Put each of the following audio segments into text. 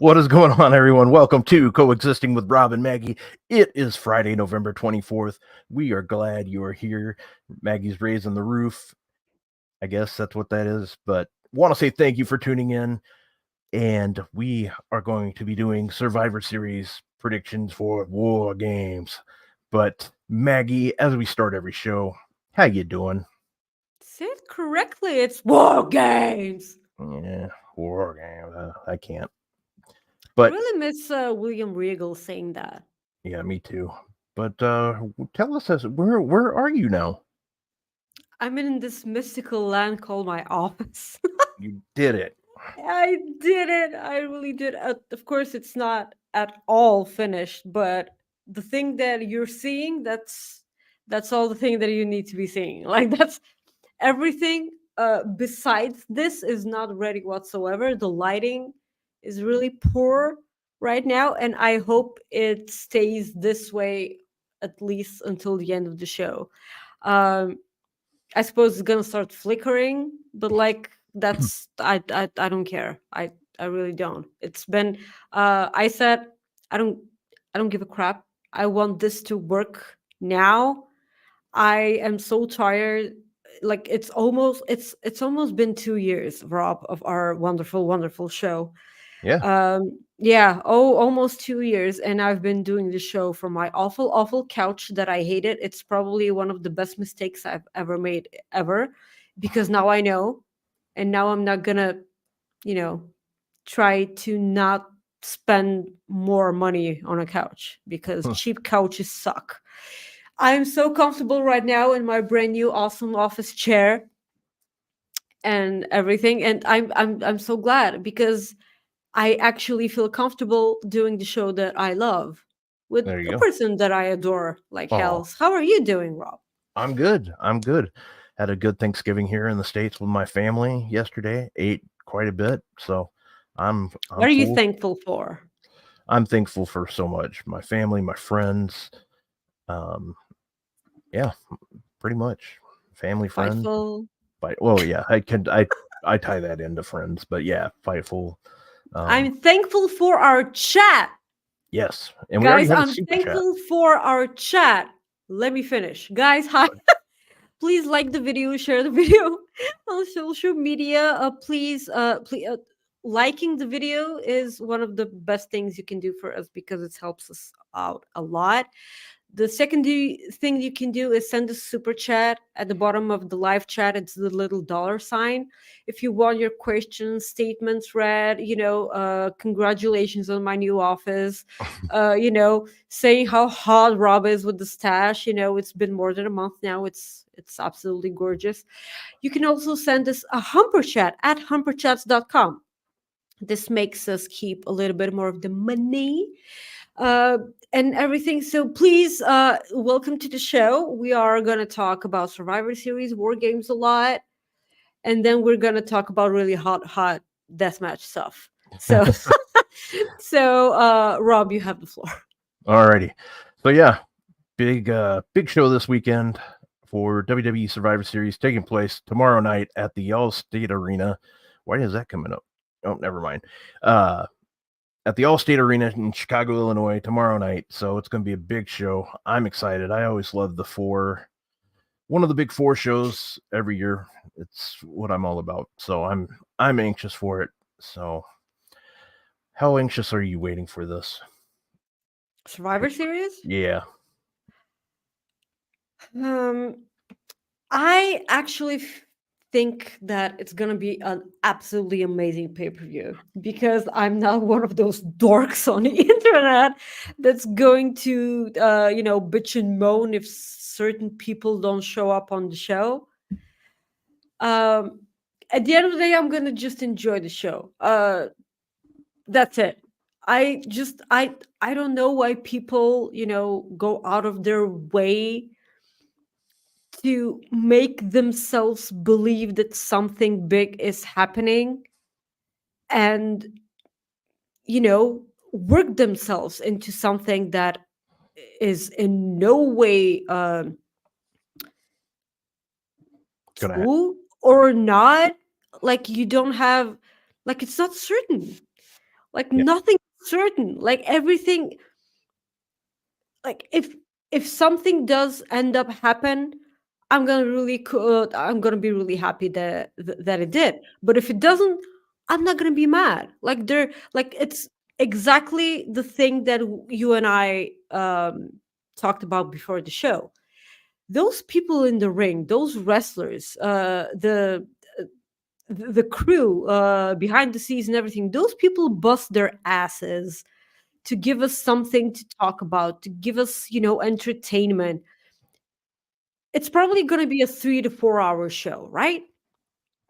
What is going on, everyone? Welcome to Coexisting with Rob and Maggie. It is Friday, November 24th. We are glad you are here. Maggie's raising the roof. I guess that's what that is. But want to say thank you for tuning in. And we are going to be doing Survivor Series predictions for War Games. But Maggie, as we start every show, how you doing? Say it correctly. It's war games. Yeah, War Games. I can't. I But really miss William Regal saying that. yeah, me too. But tell us, where are you now? I'm in this mystical land called my office. You did it. I did it. I really did. Of course, it's not at all finished, but the thing that you're seeing, that's all the thing that you need to be seeing. Like that's everything besides this is not ready whatsoever. The lighting is really poor right now, and I hope it stays this way at least until the end of the show. Um, I suppose it's gonna start flickering, but like that's I don't care. I really don't. It's been I said I don't I don't give a crap. I want this to work now. I am so tired. Like it's almost been 2 years, Rob, of our wonderful show. Yeah, Yeah, oh, almost 2 years, and I've been doing the show from my awful couch that I hated. It's probably one of the best mistakes I've ever made ever, because now I know, and now I'm not gonna, you know, try to not spend more money on a couch because cheap couches suck. I'm so comfortable right now in my brand new awesome office chair and everything, and I'm so glad because I actually feel comfortable doing the show that I love with there a you go. person that I adore like Oh, hells. How are you doing, Rob? I'm good. I'm good. Had a good Thanksgiving here in the States with my family yesterday. Ate quite a bit, so I'm What are you full. thankful for? I'm thankful for so much. My family, my friends. Um, yeah, pretty much. Family, friends. Fightful. But well, yeah, I tie that into friends, but yeah, Fightful. Um, I'm thankful for our chat. yes, and we already Guys, had a I'm super chat. thankful for our chat. Let me finish. Guys, hi. Please like the video, share the video on social media. Please, liking the video is one of the best things you can do for us because it helps us out a lot. The second thing you can do is send a super chat at the bottom of the live chat. It's the little dollar sign. If you want your questions, statements read, congratulations on my new office, saying how hot Rob is with the stash. It's been more than a month now. It's absolutely gorgeous. You can also send us a humper chat at humperchats.com. This makes us keep a little bit more of the money uh, and everything. So please, welcome to the show. We are going to talk about Survivor Series, War Games a lot, and then we're going to talk about really hot deathmatch stuff. So, Rob, you have the floor. Alrighty, so yeah, big show this weekend for WWE Survivor Series taking place tomorrow night at the Allstate Arena. Why is that coming up? Oh, never mind. Uh, at the Allstate Arena in Chicago, Illinois, tomorrow night. So it's going to be a big show. I'm excited. I always love one of the big four shows every year. It's what I'm all about. So I'm anxious for it. So how anxious are you waiting for this? Survivor Series? Yeah. Um, I actually think that it's gonna be an absolutely amazing pay-per-view because I'm not one of those dorks on the internet that's going to bitch and moan if certain people don't show up on the show. Um at the end of the day, I'm gonna just enjoy the show. That's it. I don't know why people, go out of their way to make themselves believe that something big is happening and work themselves into something that is in no way Gonna true or not. Like you don't have, like, it's not certain. Like Yeah. nothing certain. Like everything, like if something does end up happen, I'm gonna be really happy that it did. But if it doesn't, I'm not gonna be mad. Like they're like it's exactly the thing that you and I talked about before the show. Those people in the ring, those wrestlers, the crew behind the scenes and everything, those people bust their asses to give us something to talk about, to give us, entertainment. It's probably going to be a 3 to 4 hour show, right?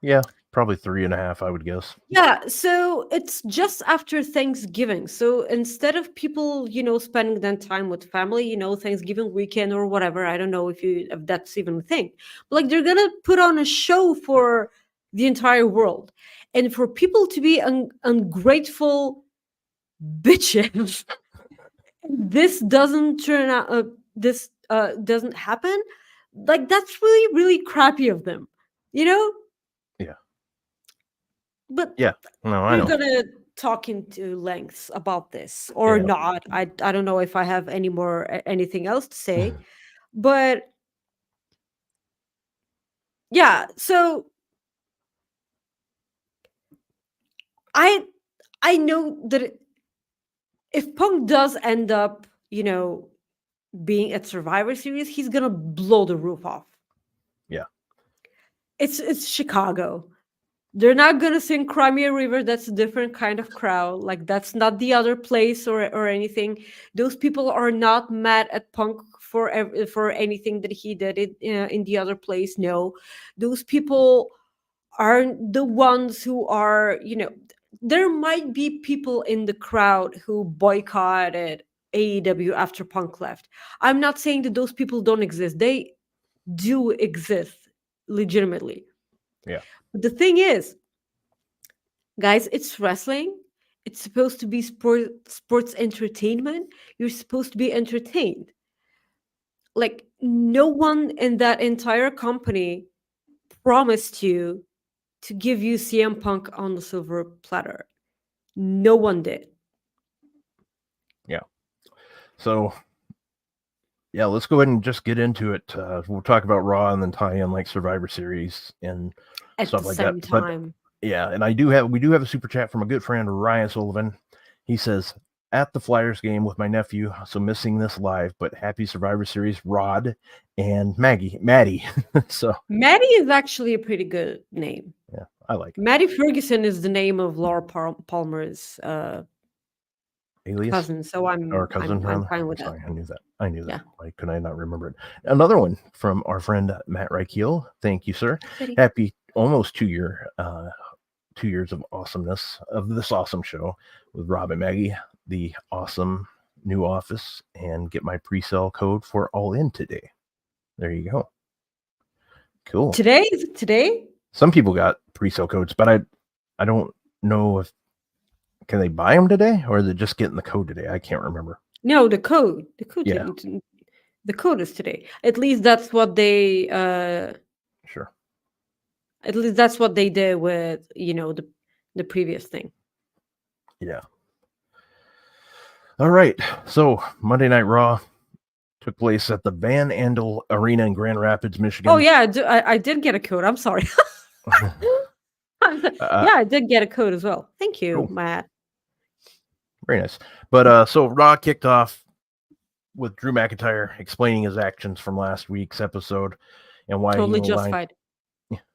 Yeah. Probably 3.5, I would guess. Yeah, so it's just after Thanksgiving. So instead of people, spending that time with family, Thanksgiving weekend or whatever, I don't know if that's even a thing. But like they're gonna put on a show for the entire world, and for people to be ungrateful bitches, this doesn't turn out. This doesn't happen. Like that's really really crappy of them, you know. Yeah. But Yeah. No, I we're know. gonna talk into lengths about this or Yeah. not. I don't know if I have anything else to say, but yeah. So I I know that if Punk does end up, being at Survivor Series, he's gonna blow the roof off. Yeah. It's Chicago. They're not gonna sing Crimea River. That's a different kind of crowd. Like that's not the other place or anything. Those people are not mad at Punk for anything that he did in the other place. No, those people aren't the ones who are. There might be people in the crowd who boycotted AEW after Punk left. I'm not saying that those people don't exist. They do exist legitimately. Yeah. But the thing is, guys, it's wrestling. It's supposed to be sports entertainment. You're supposed to be entertained. Like no one in that entire company promised you to give you CM Punk on the silver platter. No one did. Yeah. So yeah, let's go ahead and just get into it. We'll talk about Raw and then tie in like Survivor Series and At stuff the like that. same But time. yeah, and we do have a super chat from a good friend, Ryan Sullivan. He says, at the Flyers game with my nephew, so missing this live, but happy Survivor Series, Rod and Maddie. So Maddie is actually a pretty good name. yeah, I like it. Maddie Ferguson is the name of Laura Palmer's Alias cousin, so or I'm cousin, I'm I'm rather. fine I'm with that. sorry, I knew that. I knew Yeah. that. Why could I not remember it? Another one from our friend Matt Reichel. Thank you, sir. Kitty. Happy almost 2 years of awesomeness of this awesome show with Rob and Maggie, the awesome new office, and get my pre-sale code for All In today. There you go. Cool. Today? Is it today? Some people got pre-sale codes, but I don't know if can they buy them today or is it just getting the code today? I can't remember. No, the code. The code Yeah. didn't. The code is today. At least that's what they. Sure. At least that's what they did with the previous thing. Yeah. All right. So Monday Night Raw took place at the Van Andel Arena in Grand Rapids, Michigan. Oh yeah, I did get a code. I'm sorry. Yeah, I did get a code as well. Thank you, Cool. Matt. Very nice. But so Raw kicked off with Drew McIntyre explaining his actions from last week's episode and why Totally he justified.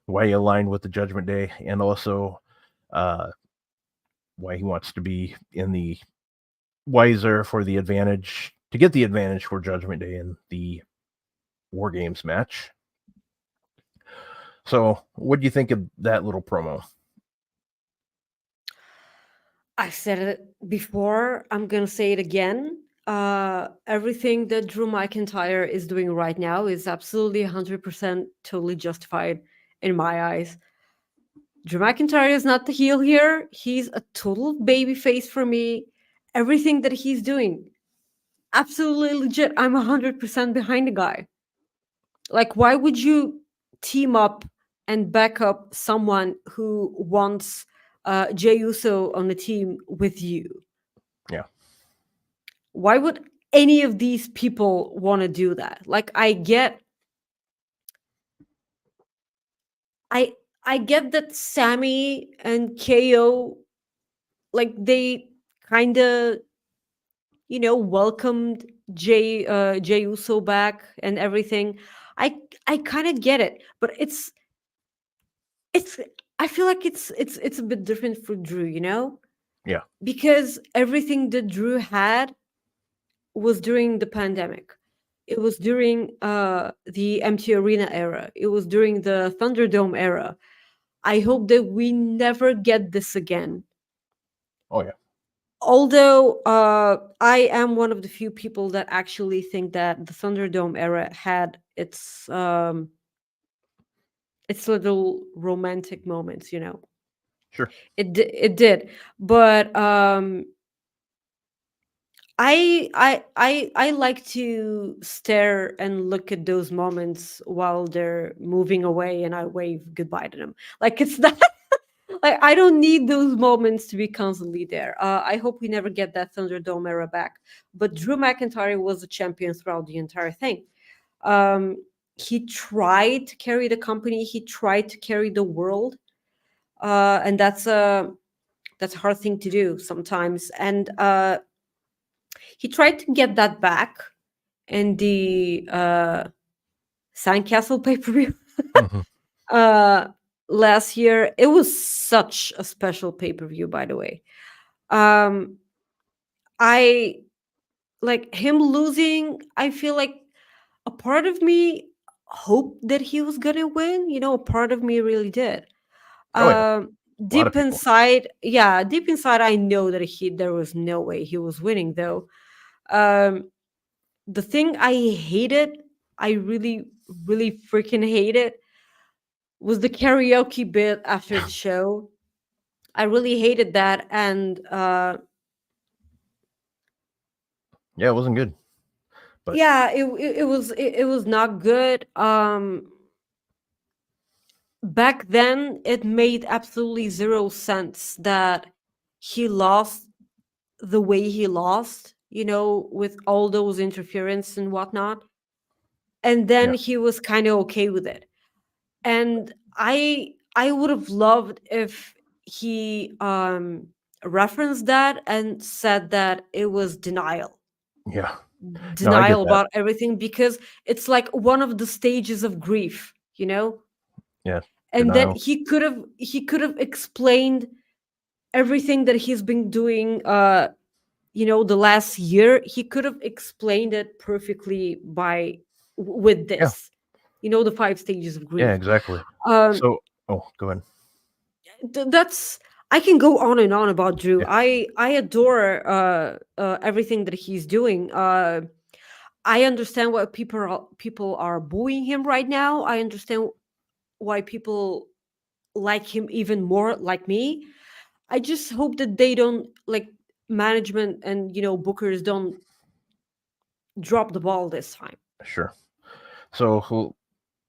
aligned with the Judgment Day, and also why he wants to be in the wiser for the advantage to get the advantage for Judgment Day in the War Games match. So, what do you think of that little promo? I said it before. I'm gonna say it again. Everything that Drew McIntyre is doing right now is absolutely 100% totally justified in my eyes. Drew McIntyre is not the heel here. He's a total baby face for me. Everything that he's doing, absolutely legit. I'm 100% behind the guy. Like, why would you team up and back up someone who wants Jey Uso on the team with you. Yeah. Why would any of these people want to do that? Like, I I get that Sammy and KO, like, they kind of, welcomed Jey Uso back and everything. I kind of get it, but it's I feel like it's a bit different for Drew, Yeah. because everything that Drew had was during the pandemic. It was during the empty arena era. It was during the Thunderdome era. I hope that we never get this again. Oh yeah. Although I am one of the few people that actually think that the Thunderdome era had its little romantic moments. Sure. It did, but I like to stare and look at those moments while they're moving away, and I wave goodbye to them. Like, it's not like, I don't need those moments to be constantly there. I hope we never get that Thunderdome era back. But Drew McIntyre was a champion throughout the entire thing. Um, he tried to carry the company. He tried to carry the world, and that's a hard thing to do sometimes. And he tried to get that back in the Sandcastle pay per view Mhm. uh, last year. It was such a special pay per view, by the way. Um, I like him losing. I feel like a part of me hoped that he was gonna win. A part of me really did. Oh yeah. Um, A lot of deep people. inside, yeah, deep inside, I know that there was no way he was winning, though. Um, the thing I hated, I really, really freaking hated, was the karaoke bit after the show. I really hated that, and Yeah, it wasn't good. But yeah, it was not good. Back then, it made absolutely zero sense that he lost the way he lost. With all those interference and whatnot, and then yeah. he was kind of okay with it. And I would have loved if he referenced that and said that it was Yeah. No, I get denial that. about everything, because it's like one of the stages of grief. Yeah. And then Denial. he could have explained everything that he's been doing the last year. He could have explained it perfectly with Yeah. this, the five stages of Yeah, grief. exactly. um So oh, go ahead. that's I can go on and on about Drew. Yeah. I adore everything that he's doing. I understand why people are booing him right now. I understand why people like him even more, like me. I just hope that they don't, like, management and bookers don't drop the ball this time. Sure. So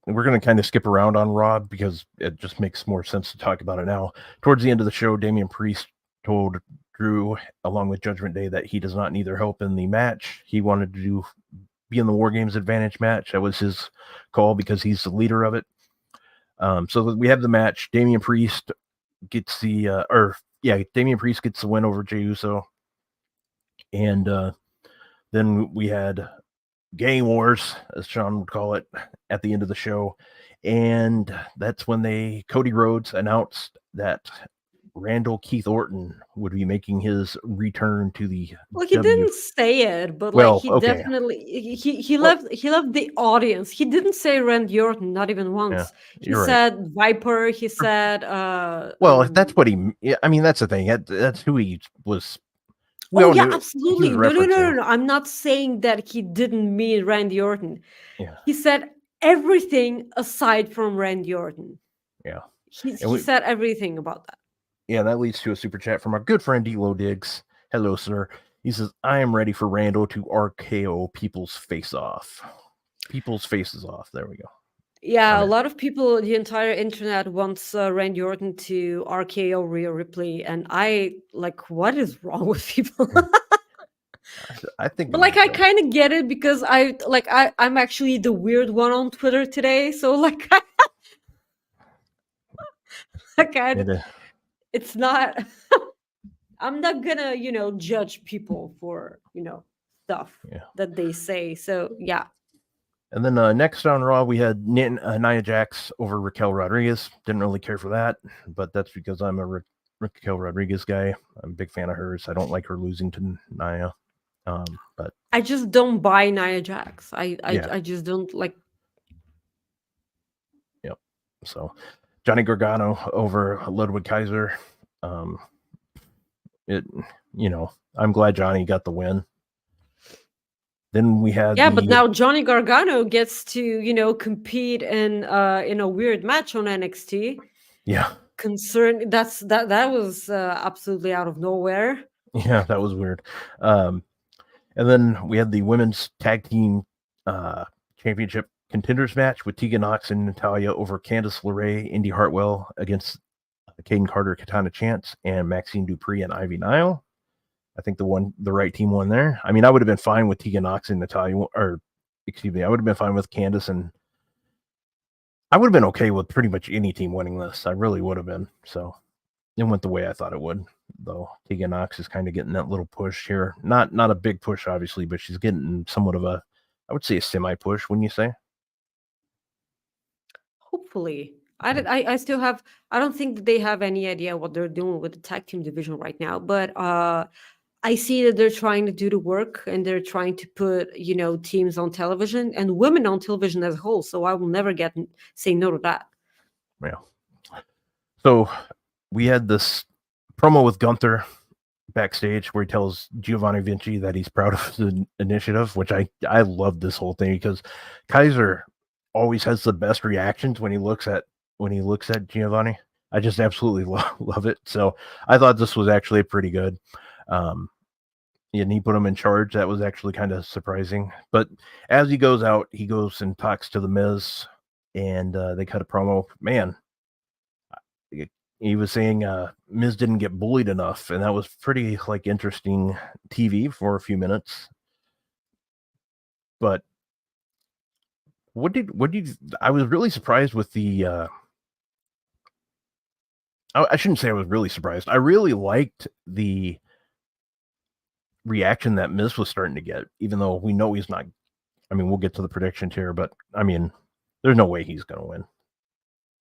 we're going to kind of skip around on Raw because it just makes more sense to talk about it now. Towards the end of the show, Damian Priest told Drew, along with Judgment Day, that he does not need their help in the match. He wanted to be in the War Games Advantage match. That was his call because he's the leader of it. So we have the match. Damian Priest gets Damian Priest gets the win over Jey Uso. And then we had Gang Wars, as Sean would call it, at the end of the show. And that's when Cody Rhodes announced that Randall Keith Orton would be making his return to the Well, he W. didn't say it, but like, Well, he okay. definitely he Well, left the audience. He didn't say Randy Orton, not even yeah, once. He you're right. said Viper. He said Well, if that's what I mean, that's the thing. That's who he was. We oh all yeah, knew he was absolutely. No, no, no, no, referencing. no. I'm not saying that he didn't mean Randy Orton. Yeah, He said everything aside from Randy Orton. yeah. And He said everything about that. yeah, that leads to a super chat from our good friend D'Lo Diggs. Hello, sir. He says, I am ready for Randall to RKO People's Face Off. People's Faces Off. There we go. Yeah, I a mean, lot of people, the entire internet wants Randy Orton to RKO Rhea Ripley, and I like, what is wrong with people? I think But it'd be like, I good. kind of get it because I'm actually the weird one on Twitter today, so like, I kind of, It, it's not. I'm not gonna, judge people for stuff yeah. that they say. So yeah, And then next on Raw, we had Nia Jax over Raquel Rodriguez. Didn't really care for that, but that's because I'm a Raquel Rodriguez guy. I'm a big fan of hers. I don't like her losing to Nia. But I just don't buy Nia Jax. yeah, I just don't like. yep. So Johnny Gargano over Ludwig Kaiser. Um, it, I'm glad Johnny got the win. Then we had Yeah, but the now Johnny Gargano gets to compete in a weird match on NXT. yeah, That was absolutely out of nowhere. yeah, that was weird. Um, and then we had the women's tag team uh, championship contenders match with Tegan Nox and Natalia over Candice LeRae, Indy Hartwell against Caden Carter, Katana Chance, and Maxine Dupree and Ivy Nile. I think the right team won there. I mean, I would have been fine with Tegan Nox and Natalia, or excuse me, I would have been fine with Candice, and I would have been okay with pretty much any team winning this. I really would have been. So it went the way I thought it would. Though Tegan Nox is kind of getting that little push here. Not a big push, obviously, but she's getting somewhat of a, I would say, a semi push. Wouldn't you say? Hopefully, Yeah. I still have. I don't think that they have any idea what they're doing with the tag team division right now. But I see that they're trying to do the work and they're trying to put teams on television and women on television as a whole. So I will never say no to that. Yeah. So we had this promo with Gunther backstage where he tells Giovanni Vinci that he's proud of the initiative, which I love this whole thing because Kaiser always has the best reactions when he looks at Giovanni. I just absolutely love it. So I thought this was actually pretty good. Um, and he put him in charge. That was actually kind of surprising. But as he goes out, he goes and talks to the Miz, and they cut a promo. Man, he was saying Miz didn't get bullied enough, and that was pretty like interesting TV for a few minutes. But what did I was really surprised with the. I shouldn't say I was really surprised. I really liked the reaction that Miz was starting to get, even though we know he's not. I mean, we'll get to the predictions here, but I mean, there's no way he's going to win,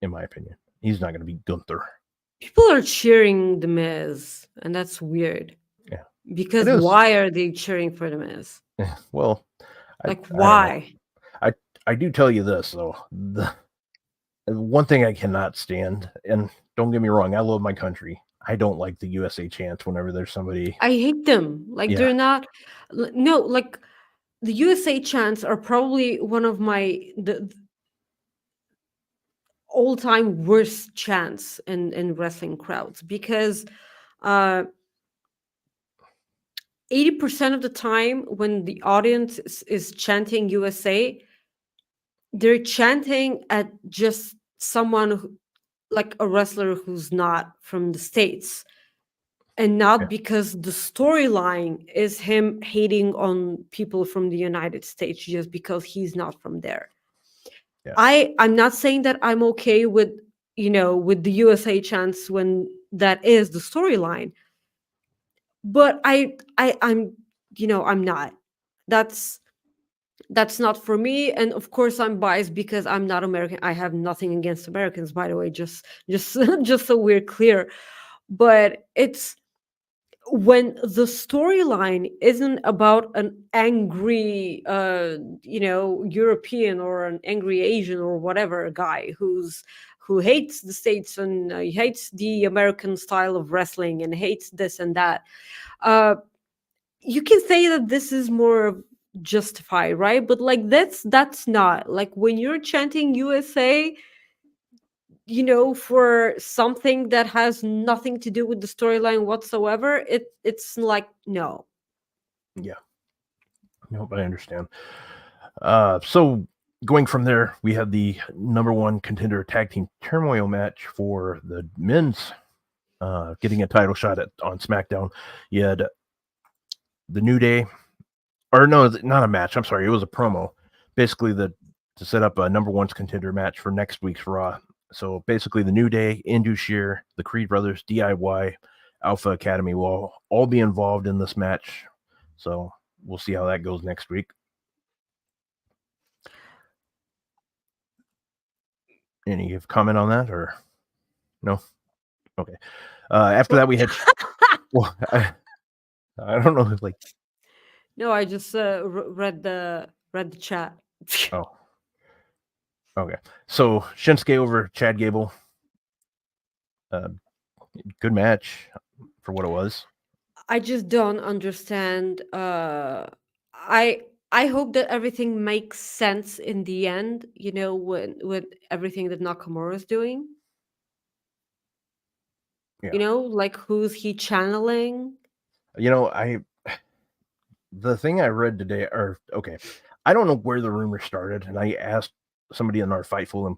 in my opinion. He's not going to be Gunther. People are cheering the Miz, and that's weird. Yeah, it Because is. why are they cheering for the Miz? Well, Like I don't know. why? I do tell you this though. The one thing I cannot stand, and don't get me wrong, I love my country. I don't like the USA chants whenever there's somebody. I hate them. Like Yeah, they're not. No, like the USA chants are probably one of the all-time worst chants in wrestling crowds because uh 80% of the time when the audience is chanting USA, they're chanting at just someone like a wrestler who's not from the States, and yeah, not because the storyline is him hating on people from the United States just because he's not from there. yeah, I'm not saying that I'm okay with with the USA chants when that is the storyline, but I'm not. That's that's not for me, and of course I'm biased because I'm not American. I have nothing against Americans, by the way, just just so we're clear. But it's when the storyline isn't about an angry European or an angry Asian or whatever guy who hates the States and he hates the American style of wrestling and hates this and that. uh you can say that this is more justified, right? But like that's not like when you're chanting USA, for something that has nothing to do with the storyline whatsoever. It's like no. yeah. Nope, I understand. So going from there, we had the number one contender tag team turmoil match for the men's, getting a title shot on SmackDown. You had the New Day, or no, not a match. I'm sorry, it was a promo. Basically, to set up a number one's contender match for next week's Raw. So basically, the New Day, Indu Sheer, the Creed Brothers, DIY, Alpha Academy will all be involved in this match. So we'll see how that goes next week. Any comment on that or no? Okay. After that, we had. Well, I don't know. Like, No, I just read the chat. oh, okay. So Shinsuke over Chad Gable. Good match for what it was. I just don't understand. I I hope that everything makes sense in the end. You know, with everything that Nakamura is doing. Yeah. You know, like who's he channeling? You know, the thing I read today, or okay, I don't know where the rumor started, and I asked somebody in our Fightful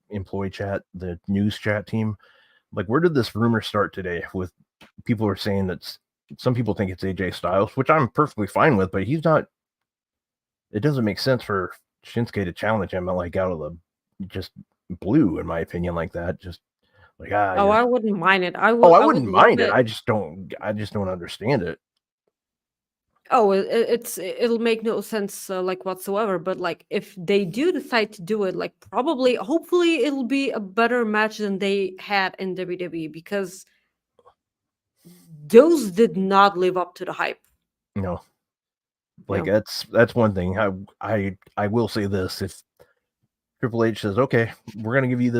employee chat, the news chat team, like, where did this rumor start today? With people are saying that some people think it's AJ Styles, which I'm perfectly fine with, but he's not. It doesn't make sense for Shinsuke to challenge him like out of the just blue, in my opinion, like that. Just like Oh, I wouldn't mind it. oh, I I would wouldn't love mind it. it. I just don't understand it. Oh, it'll make no sense like whatsoever. But like, if they do decide to do it, like probably, hopefully, it'll be a better match than they had in WWE because those did not live up to the hype. You know, You like know? that's one thing. I will say this: if Triple H says, "Okay, we're gonna give you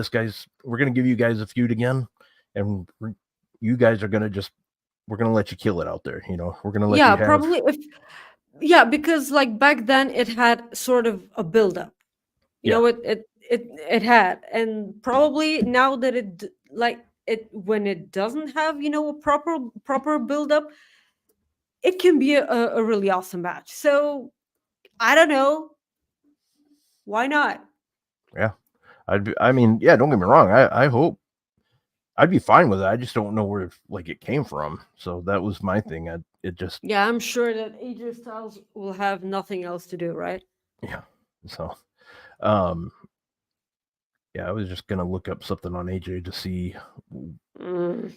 guys a feud again, and you guys are gonna we're gonna let you kill it out there. You know, we're gonna let Yeah, you have probably if yeah, because like back then it had sort of a build up. You yeah know, it had, and probably now that like it when it doesn't have a proper build up, it can be a really awesome match. So I don't know why not. yeah." I mean, yeah. Don't get me wrong. I hope I'd be fine with it. I just don't know where like it came from. So that was my thing. It just Yeah, I'm sure that AJ Styles will have nothing else to do, right? yeah. So um yeah, I was just gonna look up something on AJ to see Mm.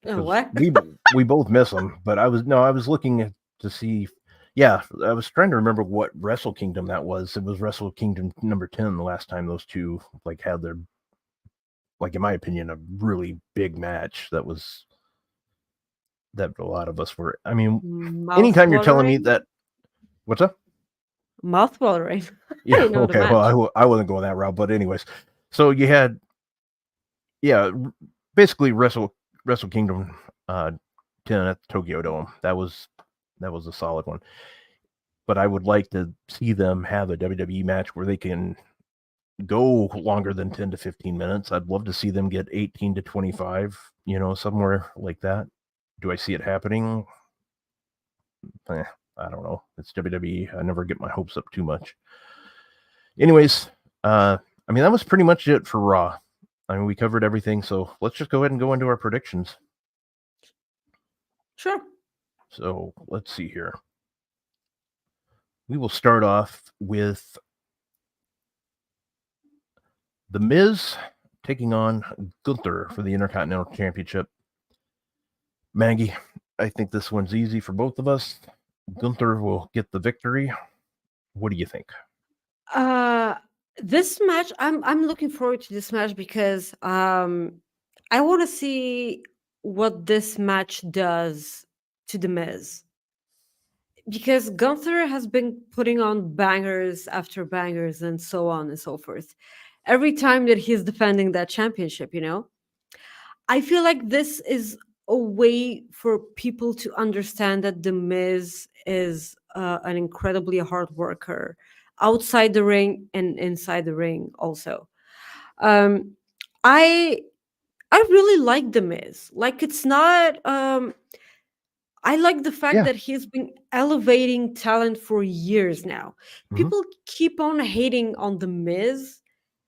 because What? we both miss him. But I was looking to see. Yeah, I was trying to remember what Wrestle Kingdom that was. It was Wrestle Kingdom number 10 the last time those two like had their, like, in my opinion, a really big match that a lot of us were. I mean, Mouth anytime you're telling me watering. that, what's up? Mouth watering. I Yeah, didn't know the okay. Well, match. I wasn't going that route, but anyways, so you had, yeah, basically Wrestle Kingdom 10 at the Tokyo Dome. That was a solid one. But I would like to see them have a WWE match where they can go longer than 10 to 15 minutes. I'd love to see them get 18 to 25, somewhere like that. Do I see it happening? I don't know. It's WWE. I never get my hopes up too much. Anyways, I mean, that was pretty much it for Raw. I mean, we covered everything, so let's just go ahead and go into our predictions. Sure. So let's see here. We will start off with The Miz taking on Gunther for the Intercontinental Championship. Maggie, I think this one's easy for both of us. Gunther will get the victory. What do you think? Uh this match, I'm looking forward to this match because I want to see what this match does to the Miz. Because Gunther has been putting on bangers after bangers and so on and so forth. Every time that he's defending that championship, I feel like this is a way for people to understand that the Miz is an incredibly hard worker outside the ring and inside the ring also. Um, I I really like the Miz. Like it's not. I like the fact Yeah. that he's been elevating talent for years now. Hmm. People keep on hating on the Miz,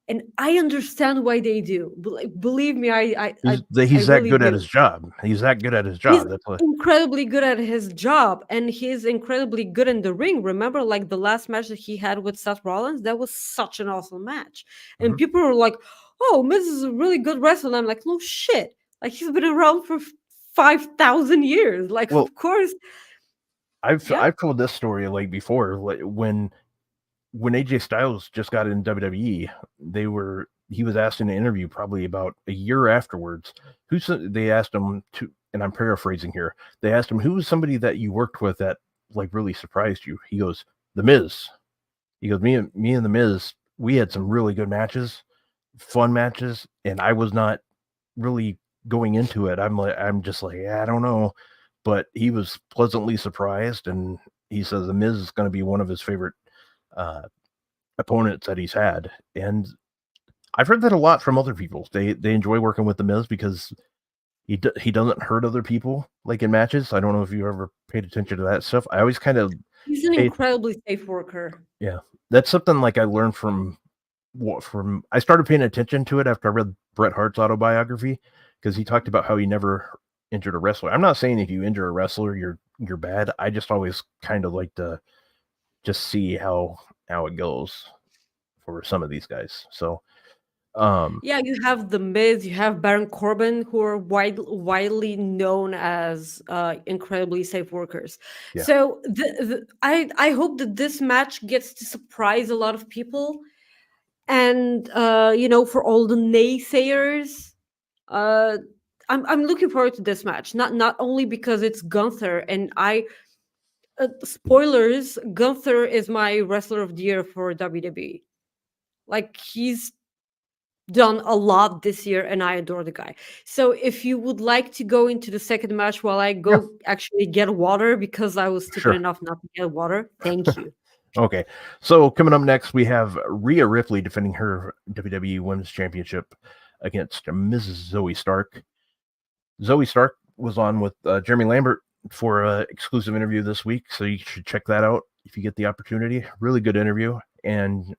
and I understand why they do. Believe me, I He's that really good at do. his job. He's that good at his He's job. That's what. incredibly good at his job, and he's incredibly good in the ring. Remember, like the last match that he had with Seth Rollins, that was such an awesome match. And Mhm. people were like, "Oh, Miz is a really good wrestler." And I'm like, "No shit! Like he's been around for 5,000 years. Like, Well, of course, yeah." I've told this story like before. Like when AJ Styles just got in WWE, he was asked in an interview probably about a year afterwards. They asked him to, and I'm paraphrasing here. They asked him who was somebody that you worked with that like really surprised you. He goes, The Miz. He goes, me and the Miz, we had some really good matches, fun matches, and I was not really going into it. I'm just like, yeah, I don't know, but he was pleasantly surprised, and he says the Miz is going to be one of his favorite uh, opponents that he's had, and I've heard that a lot from other people. They enjoy working with the Miz because he doesn't hurt other people like in matches. I don't know if you ever paid attention to that stuff. I always kind of He's an paid, incredibly safe worker. yeah. That's something like I learned from I started paying attention to it after I read Bret Hart's autobiography because he talked about how he never injured a wrestler. I'm not saying if you injure a wrestler you're bad. I just always kind of like to just see how it goes for some of these guys. So um Yeah, you have the Miz, you have Baron Corbin, who are widely known as incredibly safe workers. yeah, So I hope that this match gets to surprise a lot of people, and for all the naysayers, uh, I'm looking forward to this match. Not only because it's Gunther, and spoilers, Gunther is my wrestler of the year for WWE. Like he's done a lot this year, and I adore the guy. So if you would like to go into the second match while I yeah, go actually get water, because I was stupid sure. enough not to get water, thank you. Okay. So coming up next we have Rhea Ripley defending her WWE Women's Championship against Mrs. Zoe Stark. Zoe Stark was on with Jeremy Lambert for an exclusive interview this week, so you should check that out if you get the opportunity. Really good interview, and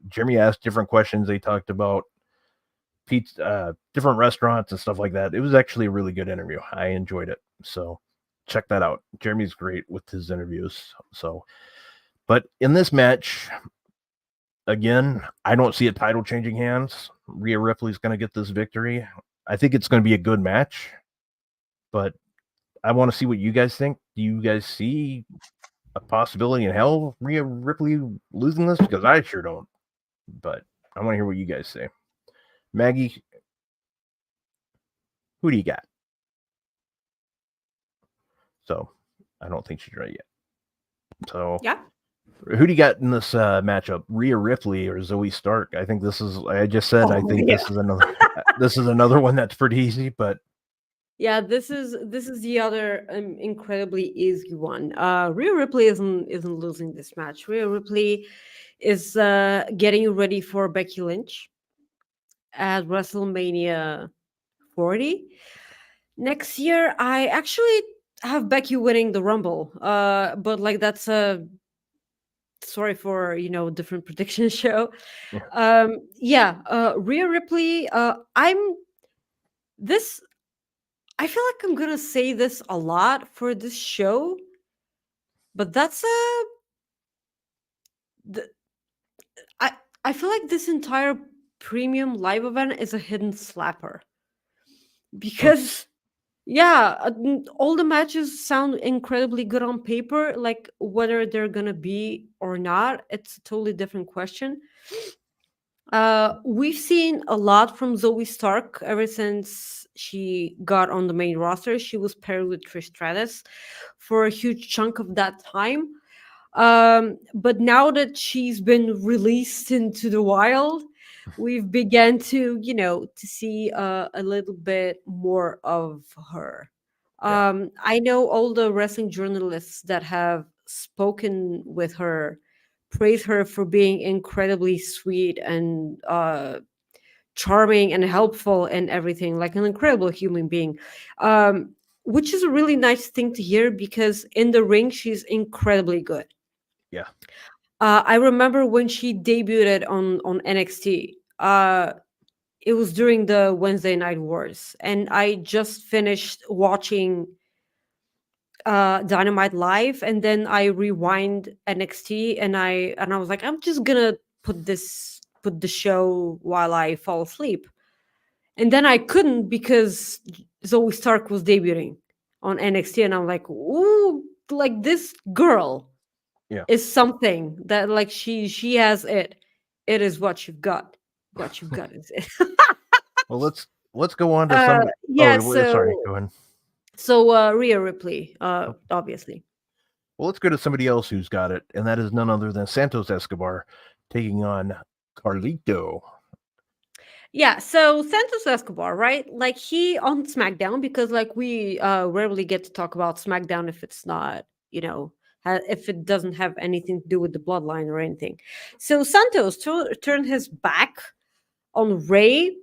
Jeremy asked different questions. They talked about pizza, different restaurants and stuff like that. It was actually a really good interview. I enjoyed it, so check that out. Jeremy's great with his interviews. So, but in this match, again, I don't see a title changing hands. Rhea Ripley's going to get this victory. I think it's going to be a good match, but I want to see what you guys think. Do you guys see a possibility in hell Rhea Ripley losing this? Because I sure don't. But I want to hear what you guys say. Maggie, who do you got? So I don't think she's right yet. So Yeah. who do you got in this matchup? Rhea Ripley or Zoe Stark? I think this is. I just said. I Oh think yeah. this is another. This is another one that's pretty easy. But Yeah, this is the other incredibly easy one. Rhea Ripley isn't losing this match. Rhea Ripley is getting ready for Becky Lynch at WrestleMania 40 next year. I actually have Becky winning the Rumble. But like that's a sorry for different prediction show. yeah, Yeah, Rhea Ripley. This. I feel like I'm gonna say this a lot for this show, but that's a. The, I I feel like this entire premium live event is a hidden slapper oh, because yeah, all the matches sound incredibly good on paper. Like whether they're gonna be or not, it's a totally different question. We've seen a lot from Zoe Stark ever since she got on the main roster. She was paired with Trish Stratus for a huge chunk of that time. But now that she's been released into the wild, we've began to see a little bit more of her. yeah, I know all the wrestling journalists that have spoken with her praise her for being incredibly sweet and charming and helpful and everything, like an incredible human being. which is a really nice thing to hear because in the ring she's incredibly good. Yeah. I remember when she debuted on NXT. It was during the Wednesday Night Wars, and I just finished watching Dynamite live, and then I rewind NXT, and I was like, I'm just gonna put the show while I fall asleep, and then I couldn't because Zoe Stark was debuting on NXT, and I'm like, ooh, like this girl Yeah. is something that like she has it. It is what you've got. What you've got is it. Well, let's go on to somebody. Yeah. Oh, sorry. Go ahead. So Rhea Ripley, Oh, obviously. well, let's go to somebody else who's got it, and that is none other than Santos Escobar taking on Carlito. Yeah, so Santos Escobar, right? Like he on SmackDown because like we rarely get to talk about SmackDown if it's not, if it doesn't have anything to do with the bloodline or anything. So Santos turned his back on Ray,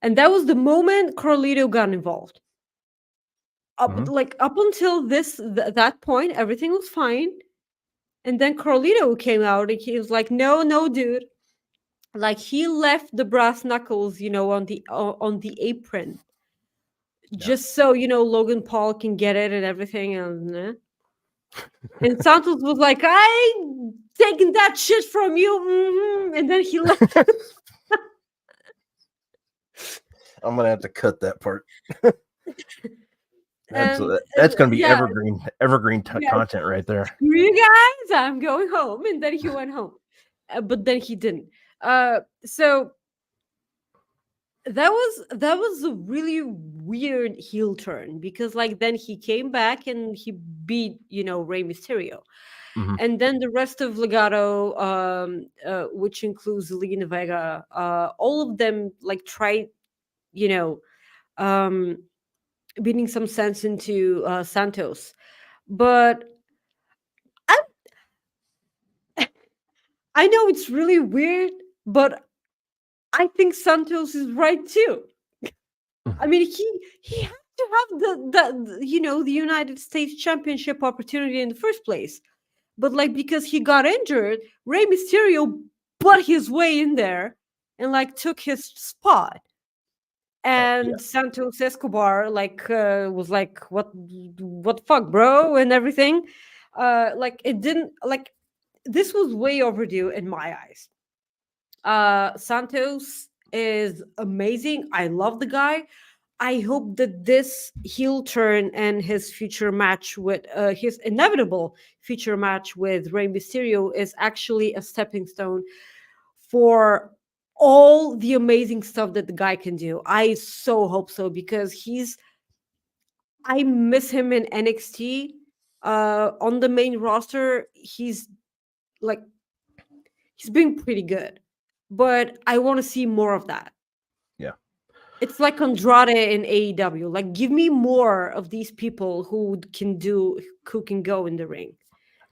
and that was the moment Carlito got involved. Mhm. Up until that point, everything was fine, and then Carlito came out and he was like, "No, no, dude." Like he left the brass knuckles, on the apron, Yeah. just so Logan Paul can get it and everything, and Santos was like, "I taking that shit from you," and then he left. I'm gonna have to cut that part. That's And gonna be yeah, evergreen yeah, content right there. screw you guys, I'm going home, and then he went home, but then he didn't. So that was a really weird heel turn because like then he came back and he beat Rey Mysterio, Mhm. and then the rest of Legato, which includes Zelina Vega, all of them like tried you know um beating some sense into Santos, but I I know it's really weird, but I think Santos is right too. I Mhm. mean, he had to have the United States Championship opportunity in the first place, but like because he got injured, Rey Mysterio butt his way in there and like took his spot, Yeah. and Santos Escobar like was like, what the fuck, bro, and everything. Like it didn't like this was way overdue in my eyes. Santos is amazing. I love the guy. I hope that this heel turn and his future match with his inevitable future match with Rey Mysterio is actually a stepping stone for all the amazing stuff that the guy can do. I so hope so because I miss him in NXT. On the main roster, like he's been pretty good, but I want to see more of that. Yeah. It's like Andrade in AEW. Like, give me more of these people who can go in the ring.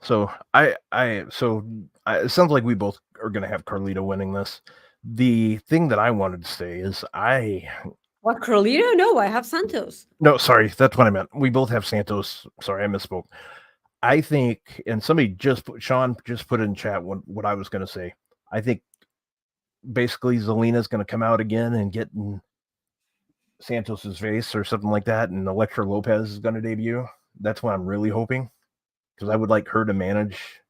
So it sounds like we both are gonna have Carlito winning this. The thing that I wanted to say is What, Carlito? No, I have Santos. no, sorry, that's what I meant. We both have Santos. Sorry, I misspoke. I think, and Sean just put in chat what I was gonna say. I think basically Zelina's gonna come out again and get in Santos's face or something like that, and Elektra Lopez is gonna debut. That's what I'm really hoping because I would like her to manage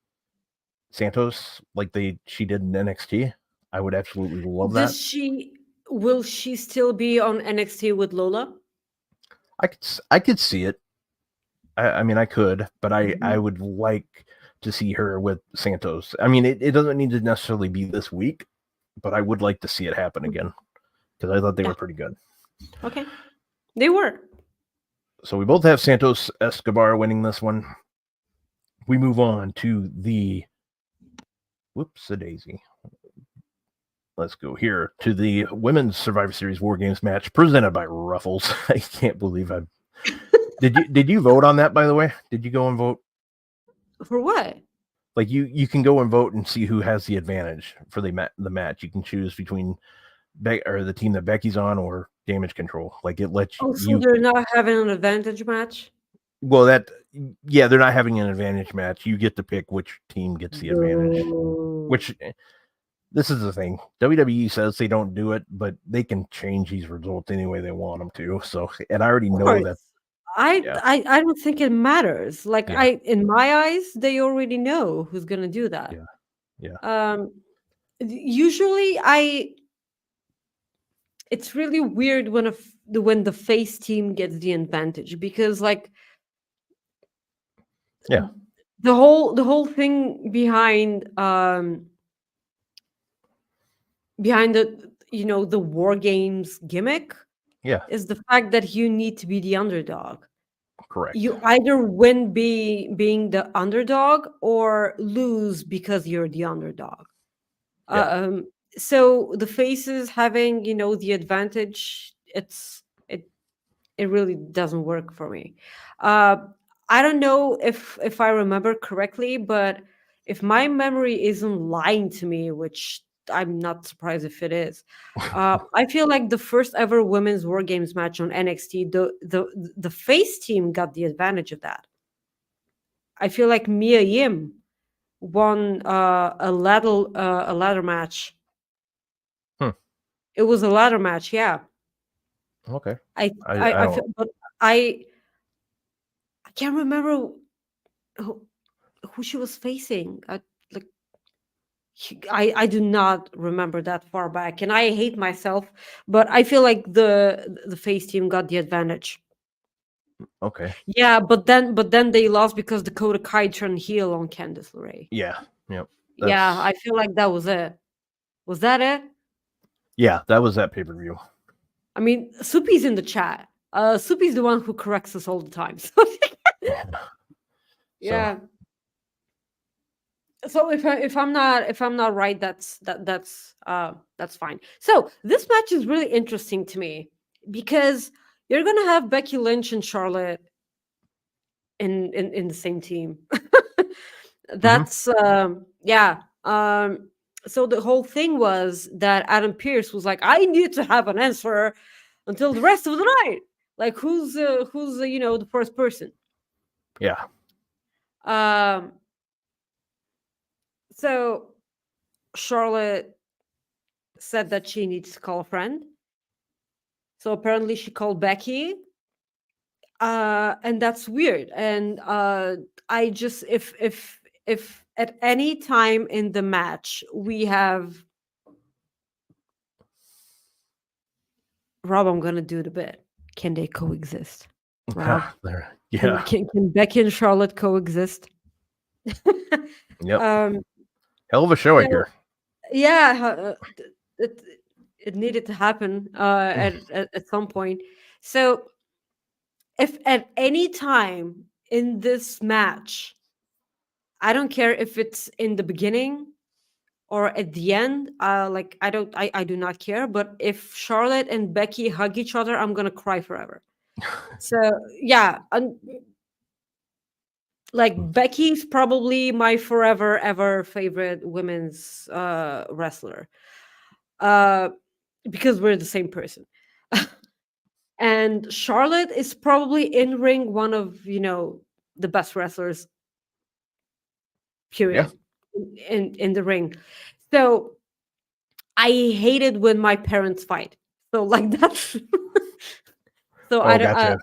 Santos like she did in NXT. I would absolutely love that. Will she still be on NXT with Lola? I could see it. I mean, I could, but I Mhm. would like to see her with Santos. I mean, it doesn't need to necessarily be this week, but I would like to see it happen again because I thought they Yeah. were pretty good. Okay. They were. So we both have Santos Escobar winning this one. We move on to the whoops a daisy. Let's go here to the Women's Survivor Series War Games match presented by Ruffles. I can't believe I did you vote on that, by the way? Did you go and vote? For what? Like you can go and vote and see who has the advantage for the match. You can choose between or the team that Becky's on, or Damage Control. Like it lets Oh, so you. they're not having an advantage match? Well, yeah, they're not having an advantage match. You get to pick which team gets the advantage. Boo. Which this is the thing. WWE says they don't do it, but they can change these results any way they want them to. So, and I already Of know that. course. I, Yeah, I I don't think it matters. Like yeah, in my eyes, they already know who's gonna do that. yeah, yeah. Um, usually, it's really weird when when the face team gets the advantage because like Yeah. the whole thing behind the war games gimmick Yeah, is the fact that you need to be the underdog. correct. You either win being the underdog or lose because you're the underdog. Yeah. Um, so the faces having the advantage, it really doesn't work for me. Uh, I don't know if I remember correctly, but if my memory isn't lying to me, which I'm not surprised if it is, I feel like the first ever women's War Games match on NXT, the face team got the advantage of that. I feel like Mia Yim won a ladder match. Hmm. It was a ladder match, yeah. Okay. I I I feel, don't. but I can't remember who, who she was facing. Like I do not remember that far back, and I hate myself. But I feel like the face team got the advantage. Okay. Yeah, but then they lost because Dakota Kai turned heel on Candice LeRae. Yeah. Yep. Yeah, That's I feel like that was it. Was that it? yeah. That was that pay-per-view. I mean, Soupy's in the chat. Soupy's the one who corrects us all the time. So Yeah. So if I'm not right, that's fine. So this match is really interesting to me because you're gonna have Becky Lynch and Charlotte in the same team. mhm. That's yeah. So the whole thing was that Adam Pierce was like, I need to have an answer until the rest of the night. Like who's the first person? Yeah. Um, so Charlotte said that she needs to call a friend. So apparently she called Becky. And that's weird. And I just if at any time in the match we have Rob, I'm gonna do the bit. Can they coexist? Rob, There. can Yeah. can, can Becky and Charlotte coexist? Yep. um Hell of a show, I so hear. yeah, it, it needed to happen at some point. So if at any time in this match, I don't care if it's in the beginning or at the end, like I do not care. But if Charlotte and Becky hug each other, I'm gonna cry forever. So yeah, like Becky's probably my forever ever favorite women's wrestler. Uh, because we're the same person. And Charlotte is probably in ring one of the best wrestlers. Yeah. Period. In the ring. So I hate it when my parents fight. So like that's so I Oh, don't. gotcha.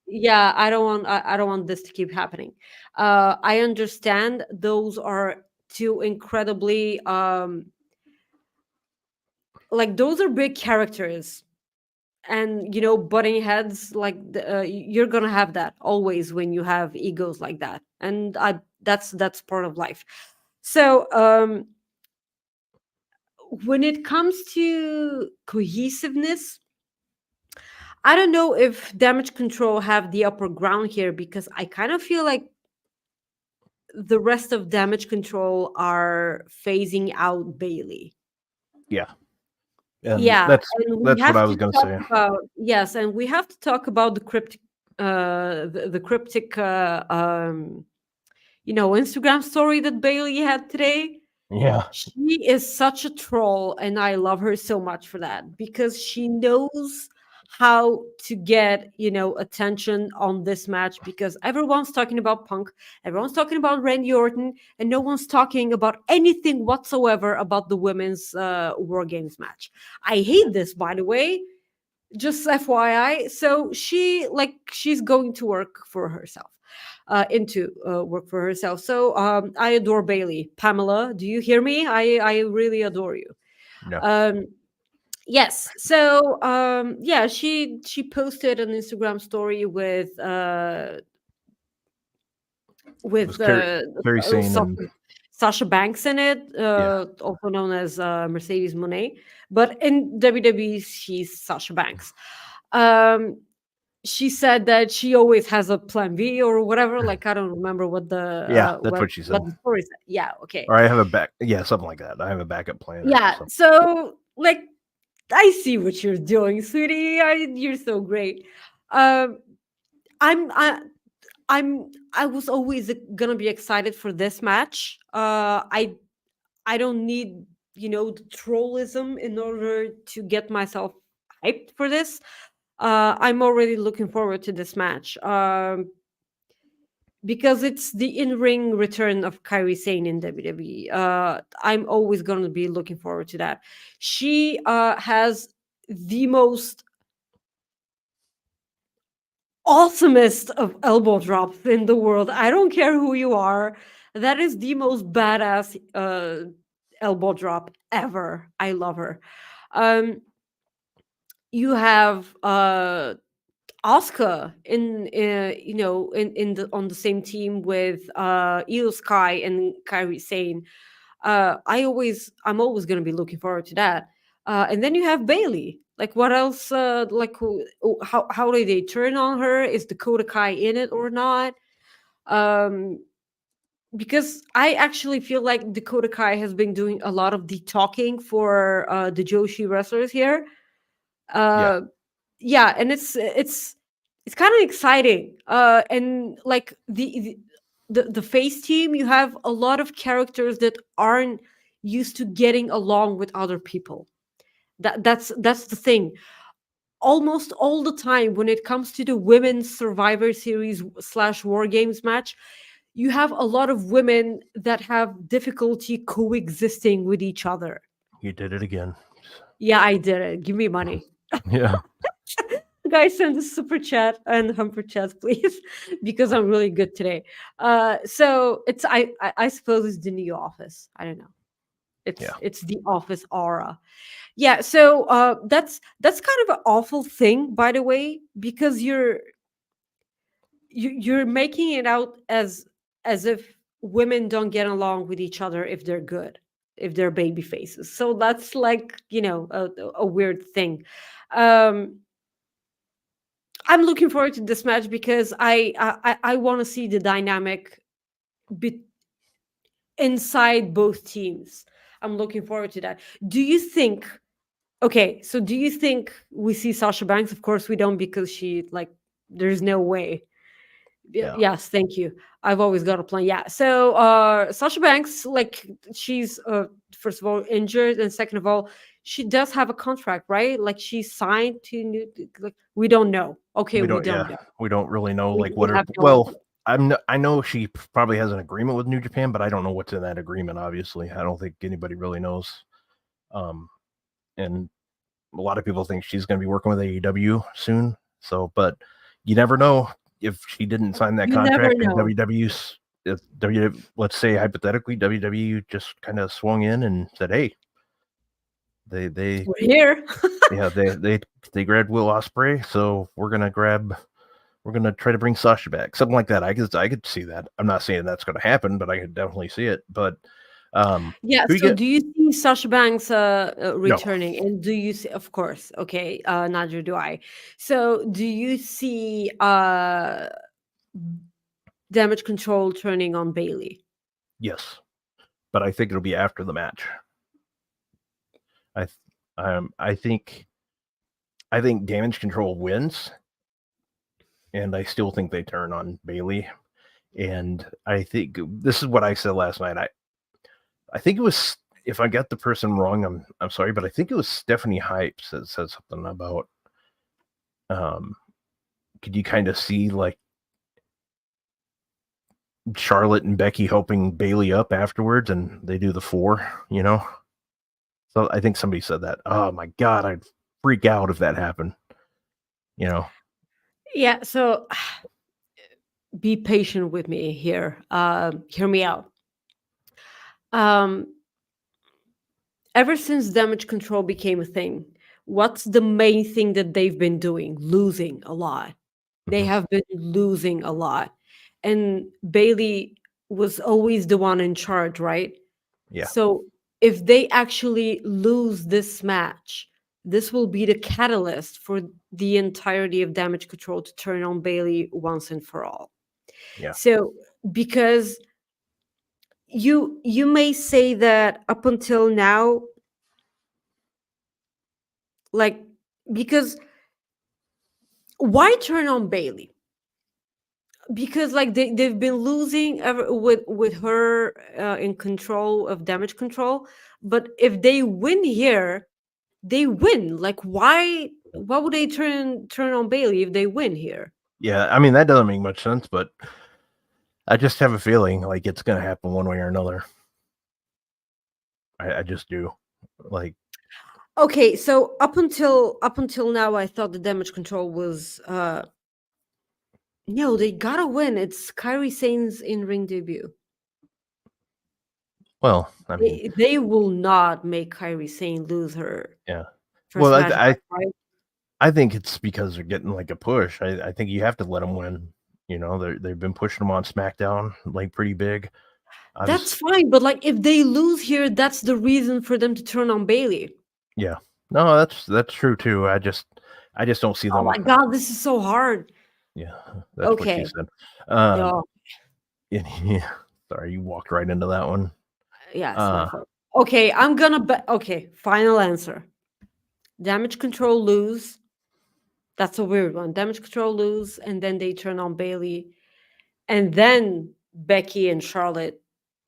Yeah, I don't want this to keep happening. I understand those are two incredibly like those are big characters, and butting heads like you're gonna have that always when you have egos like that, and that's part of life. So when it comes to cohesiveness, I don't know if Damage Control have the upper ground here because I kind of feel like the rest of Damage Control are phasing out Bailey. Yeah. And Yeah, that's and we that's what have I to was gonna talk say. about yes, and we have to talk about the cryptic Instagram story that Bailey had today. Yeah. She is such a troll, and I love her so much for that because she knows how to get, attention on this match because everyone's talking about Punk, everyone's talking about Randy Orton, and no one's talking about anything whatsoever about the women's War Games match. I hate this, by the way, just FYI. So she's going to work for herself, into work for herself. So I adore Bailey. Pamela, do you hear me? I really adore you. Yeah. Um, yes. So yeah, she posted an Instagram story It was with Carrie Sane and Sasha Banks in it, yeah. also known as Mercedes Monet, but in WWE she's Sasha Banks. Um, she said that she always has a plan B or whatever. Like I don't remember Yeah, that's what she said. what the story said. Yeah, okay. Or I have a yeah, something like that. I have a backup plan or Yeah, something. so like I see what you're doing, sweetie. You're so great. Um, I'm I was always gonna be excited for this match. I don't need the trollism in order to get myself hyped for this. I'm already looking forward to this match. Because it's the in-ring return of Kairi Sane in WWE. I'm always going to be looking forward to that. She has the most awesomest of elbow drops in the world. I don't care who you are. That is the most badass elbow drop ever. I love her. Um, you have Asuka in in the on the same team with Io Sky and Kairi Sane. I'm always going to be looking forward to that. And then you have Bailey. Like what else? How do they turn on her? Is Dakota Kai in it or not? Um, because I actually feel like Dakota Kai has been doing a lot of the talking for the Joshi wrestlers here. Yeah. Uh, yeah, and it's kind of exciting. And like the face team, you have a lot of characters that aren't used to getting along with other people. That's the thing. Almost all the time when it comes to the women's Survivor Series slash War Games match, you have a lot of women that have difficulty coexisting with each other. You did it again. Yeah, I did it. Give me money. Yeah. Guys, send a super chat and humper chats, please, because I'm really good today. So it's I suppose it's the new office. I don't know. Yeah. It's the office aura. Yeah. So that's kind of an awful thing, by the way, because you're making it out as if women don't get along with each other if they're good, if they're baby faces. So that's like a weird thing. Um, I'm looking forward to this match because I want to see the dynamic be- inside both teams. I'm looking forward to that. Do you think? Okay, so do you think we see Sasha Banks? Of course we don't because she like there's no way. Yeah. Yes, thank you. I've always got a plan. Yeah. So Sasha Banks, like she's first of all injured, and second of all, she does have a contract, right? Like she's signed to new. Like we don't know. Okay, We we don't. don't Yeah. know. We don't really know like We what her. have no Well, idea. I know she probably has an agreement with New Japan, but I don't know what's in that agreement. Obviously, I don't think anybody really knows. Um, and a lot of people think she's going to be working with AEW soon. So, but you never know if she didn't sign that You never contract and know. WW's. If let's say hypothetically, WWE just kind of swung in and said, "Hey, they We're here. yeah they grabbed Will Ospreay, so we're gonna try to bring Sasha back, something like that." I could see that. I'm not saying that's going to happen, but I could definitely see it. But Yeah. who you So, get? do you see Sasha Banks No, returning? And do you see? Of course. Okay. Neither do I. So, do you see Damage Control turning on Bailey? yes, but I think it'll be after the match. I th- I think Damage Control wins, and I still think they turn on Bailey. And I think this is what I said last night. I think it was, if I got the person wrong, I'm sorry, but I think it was Stephanie Hypes that said something about could you kind of see like Charlotte and Becky helping Bailey up afterwards, and they do the 4, you know? So I think somebody said that. Oh my god, I'd freak out if that happened. You know? Yeah, so be patient with me here. Hear me out. Um, ever since damage control became a thing, what's the main thing that they've been doing? Losing a lot. They Mhm. have been losing a lot. And Bailey was always the one in charge, right? Yeah, So if they actually lose this match, this will be the catalyst for the entirety of damage control to turn on Bailey once and for all. yeah. So because you may say that up until now, like, because why turn on Bailey? Because like they've been losing with her in control of damage control, but if they win here, they win. Like, why would they turn on Bailey if they win here? Yeah, I mean, that doesn't make much sense, but I just have a feeling like it's going to happen one way or another. I just do. Like, Okay, so up until now, I thought the damage control was no, they gotta win. It's Kairi Sane's in ring debut. well, I mean, They will not make Kairi Sane lose her yeah. first Well, match back, right? I think it's because they're getting like a push. I think you have to let them win. You know, they've been pushing them on SmackDown like pretty big. That's Obviously, fine, but like if they lose here, that's the reason for them to turn on Bailey. yeah. No, that's true too. I just don't see Oh them. my god, this is so hard. Yeah, that's what she Okay. said. Um, Yeah, yeah. Sorry, you walked right into that one. yeah, it's my Uh, fault. Okay, I'm gonna bet. Okay, final answer. Damage control lose. That's a weird one. Damage control lose, and then they turn on Bailey, and then Becky and Charlotte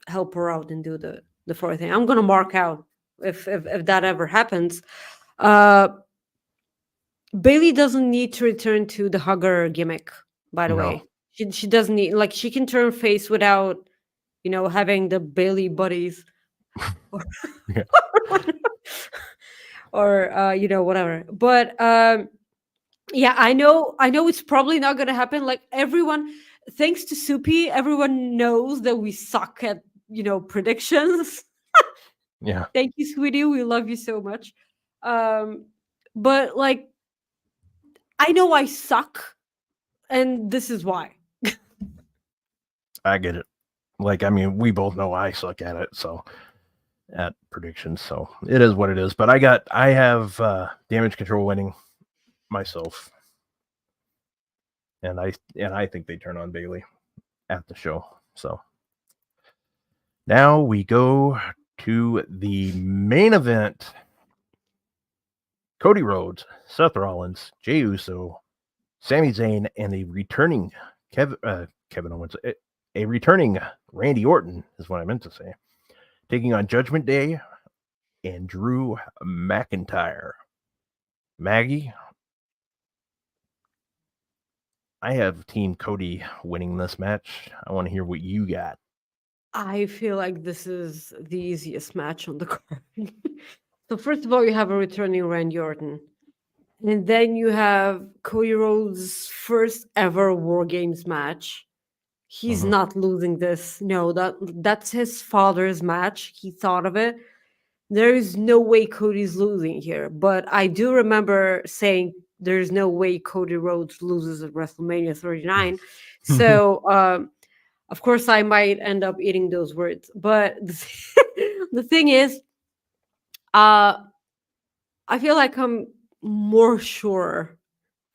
help her out and do the fourth thing. I'm gonna mark out if that ever happens. Uh, Bailey doesn't need to return to the hugger gimmick. By the no. way, she doesn't need, like, she can turn face without having the Bailey buddies or Yeah. or whatever. But yeah, I know it's probably not gonna happen. Like, everyone, thanks to Soupy, everyone knows that we suck at predictions. Yeah. Thank you, sweetie. We love you so much. Um, but like, I know I suck, and this is why. I get it. Like, I mean, we both know I suck at it, so at predictions, so it is what it is. But I have damage control winning myself, and I think they turn on Bailey at the show. So now we go to the main event. Cody Rhodes, Seth Rollins, Jey Uso, Sami Zayn, and a returning Kevin Owens, a returning Randy Orton is what I meant to say, taking on Judgment Day and Drew McIntyre. Maggie, I have Team Cody winning this match. I want to hear what you got. I feel like this is the easiest match on the card. So first of all, you have a returning Randy Orton. And then you have Cody Rhodes' first ever War Games match. He's Mm-hmm. not losing this. No, that's his father's match. He thought of it. There is no way Cody's losing here. But I do remember saying there's no way Cody Rhodes loses at WrestleMania 39. So of course I might end up eating those words. But the thing is, uh I feel like I'm more sure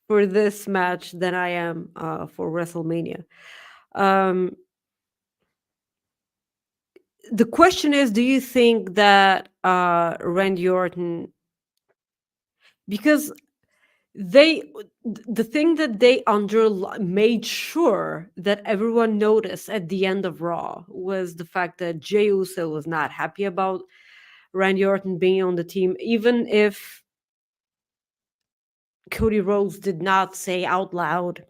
for this match than I am for WrestleMania. Um, the question is, do you think that Randy Orton, because they the thing that they made sure that everyone noticed at the end of Raw was the fact that Jey Uso was not happy about Randy Orton being on the team, even if Cody Rhodes did not say out loud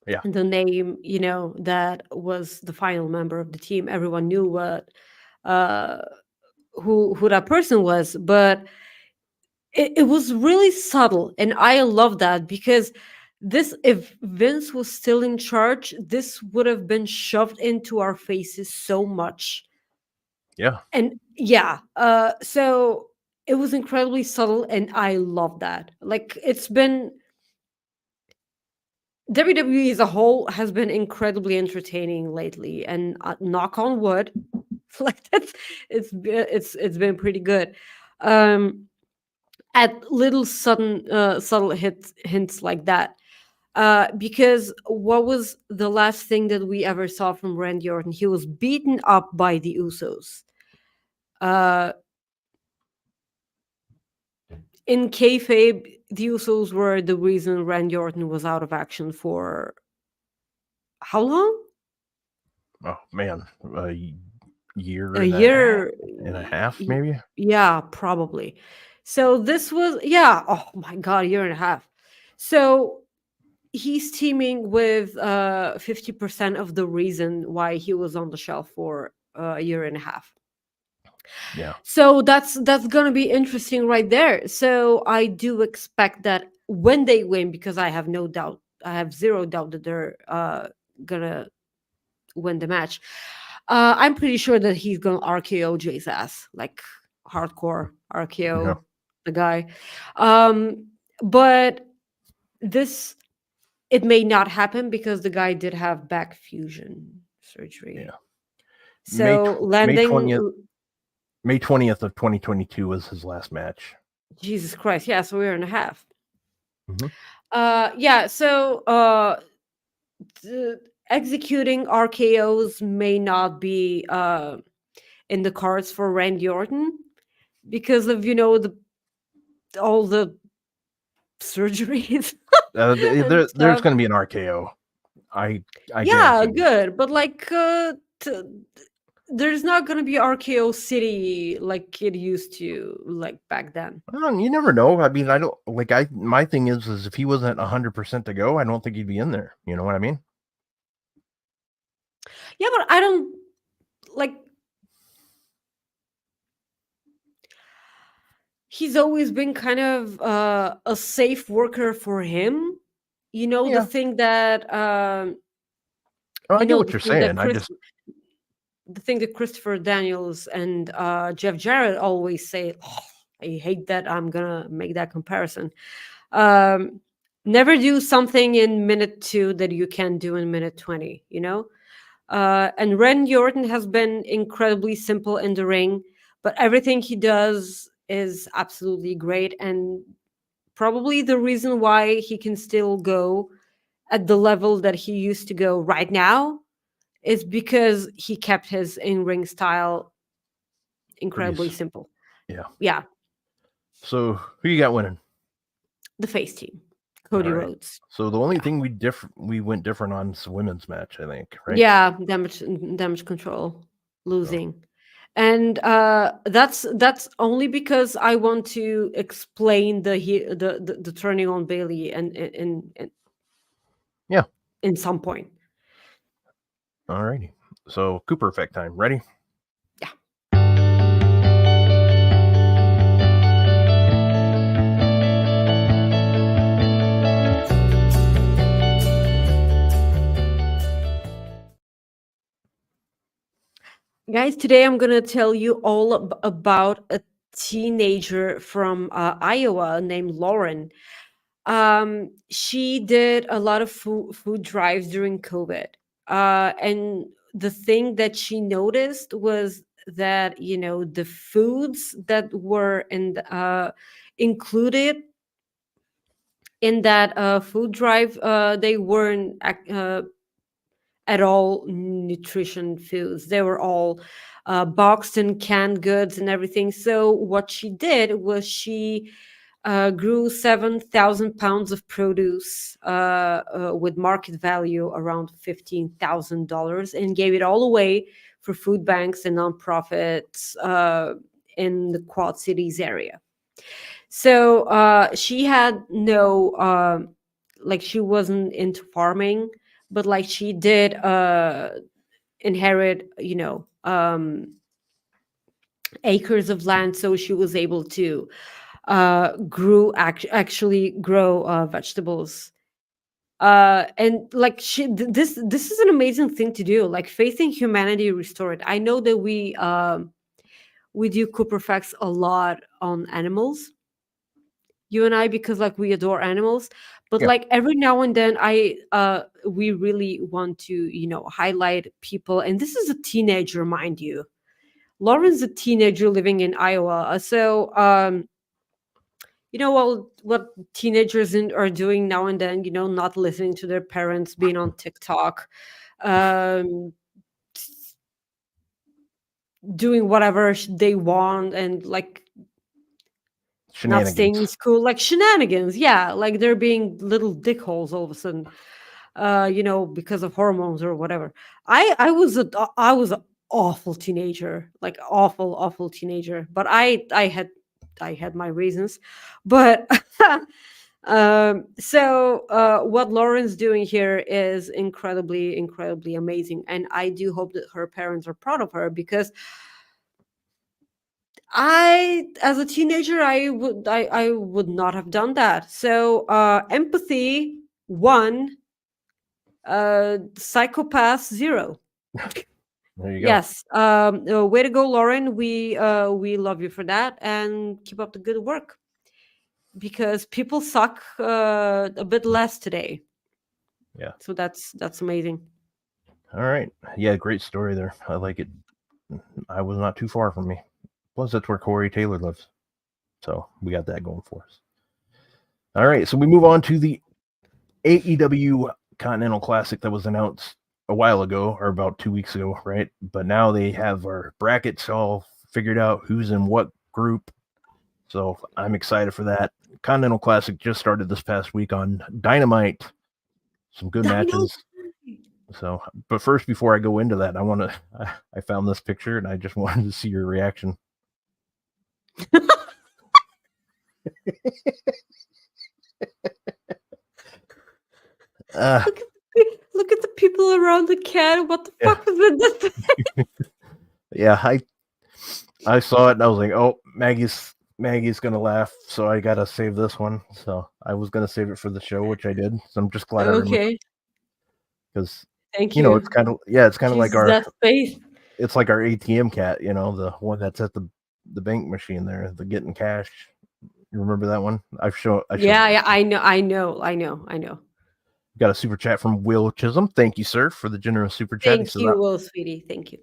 Yeah. the name, that was the final member of the team. Everyone knew what uh who that person was, but it was really subtle, and I love that because this if Vince was still in charge, this would have been shoved into our faces so much. Yeah. And yeah, so it was incredibly subtle, and I love that. Like, it's been WWE as a whole has been incredibly entertaining lately, and knock on wood, like that's it's been pretty good. Um, at little sudden subtle hints like that. Because what was the last thing that we ever saw from Randy Orton? He was beaten up by the Usos. Uh, in kayfabe, the Usos were the reason Randy Orton was out of action for how long? Oh man, year A and a half, year. Y- maybe. Yeah, probably. So this was, yeah. Oh my god, a year and a half. So he's teaming with 50% of the reason why he was on the shelf for a year and a half. Yeah. So that's gonna be interesting right there. So I do expect that when they win, because I have no doubt, I have zero doubt that they're gonna win the match. I'm pretty sure that he's gonna RKO Jay's ass, like hardcore Yeah. RKO the guy. Um, but this it may not happen because the guy did have back fusion surgery. Yeah. May So May landing, 20th, May 20th of 2022 was his last match. Jesus Christ, yeah, so a year and a half. Hmm. Yeah, so executing RKOs may not be in the cards for Randy Orton because of the all the surgeries and There's stuff. going to be an RKO. I Yeah, guarantee you. good, but like there's not gonna be RKO City like it used to, like back then. You never know. I mean, I don't like. I my thing is if he wasn't 100% to go, I don't think he'd be in there. You know what I mean? Yeah, but I don't like. He's always been kind of a safe worker for him. The Yeah. thing that Oh, I you get know what the you're thing that saying. I Chris just the thing that Christopher Daniels and Jeff Jarrett always say. "Oh, I hate that I'm gonna make that comparison. Um, Never do something in minute 2 that you can do in minute 20. And Randy Orton has been incredibly simple in the ring, but everything he does is absolutely great, and probably the reason why he can still go at the level that he used to go right now is because he kept his in-ring style pretty. incredibly simple. Yeah. Yeah, So who you got winning? the face team, All Cody right. Rhodes. So the only Yeah, thing we went different on is the women's match, I think, right? yeah, damage control, So losing. And that's only because I want to explain the turning on Bailey and yeah. in some point. All righty. So Cooper effect time. Ready? Yeah. Guys, today I'm gonna tell you all about a teenager from Iowa named Lauren. She did a lot of food drives during COVID, and the thing that she noticed was that the foods that were included in that food drive, they weren't at all nutrition foods. They were all boxed and canned goods and everything. So what she did was she grew 7,000 pounds of produce with market value around $15,000 and gave it all away for food banks and nonprofits in the Quad Cities area. So she had no, like, she wasn't into farming, but like she did inherit, acres of land, so she was able to actually grow vegetables. And like this is an amazing thing to do, like faith in humanity restored. I know that we do Cooper facts a lot on animals, you and I, because like we adore animals, but Yeah. like every now and then we really want to highlight people. And this is a teenager, mind you. Lauren's a teenager living in Iowa. So what teenagers are doing now and then, not listening to their parents, being on TikTok, um doing whatever they want, and like not staying in Shenanigans. school, like shenanigans. Yeah, like they're being little dickholes all of a sudden, because of hormones or whatever. I was an awful teenager, like awful teenager, but I had my reasons. But so what Lauren's doing here is incredibly amazing, and I do hope that her parents are proud of her, because as a teenager, I would not have done that. So empathy 1, psychopath 0. There you go. Yes. Way to go, Lauren. We love you for that, and keep up the good work, because people suck a bit less today. Yeah. So that's amazing. All right. Yeah, great story there. I like it. I was not too far from me. Plus, that's where Corey Taylor lives. So we got that going for us. All right. So we move on to the AEW Continental Classic that was announced a while ago, or about 2 weeks ago, right? But now they have our brackets all figured out, who's in what group. So I'm excited for that. Continental Classic just started this past week on Dynamite. Some good matches. So, but first, before I go into that, I found this picture and I just wanted to see your reaction. Look at the people around the cat. What the fuck was with this? Yeah, I saw it and I was like, oh, Maggie's gonna laugh, so I gotta save this one. So I was gonna save it for the show, which I did. So I'm just glad I remembered, Okay. because Thank you. it's kind of like Jesus, that face. it's like our ATM cat, the one that's at the bank machine there, the getting cash. You remember that one? I showed. Yeah, I know. Got a super chat from Will Chisholm. Thank you, sir, for the generous super chat. He Thank says, you, Will, sweetie. Thank you.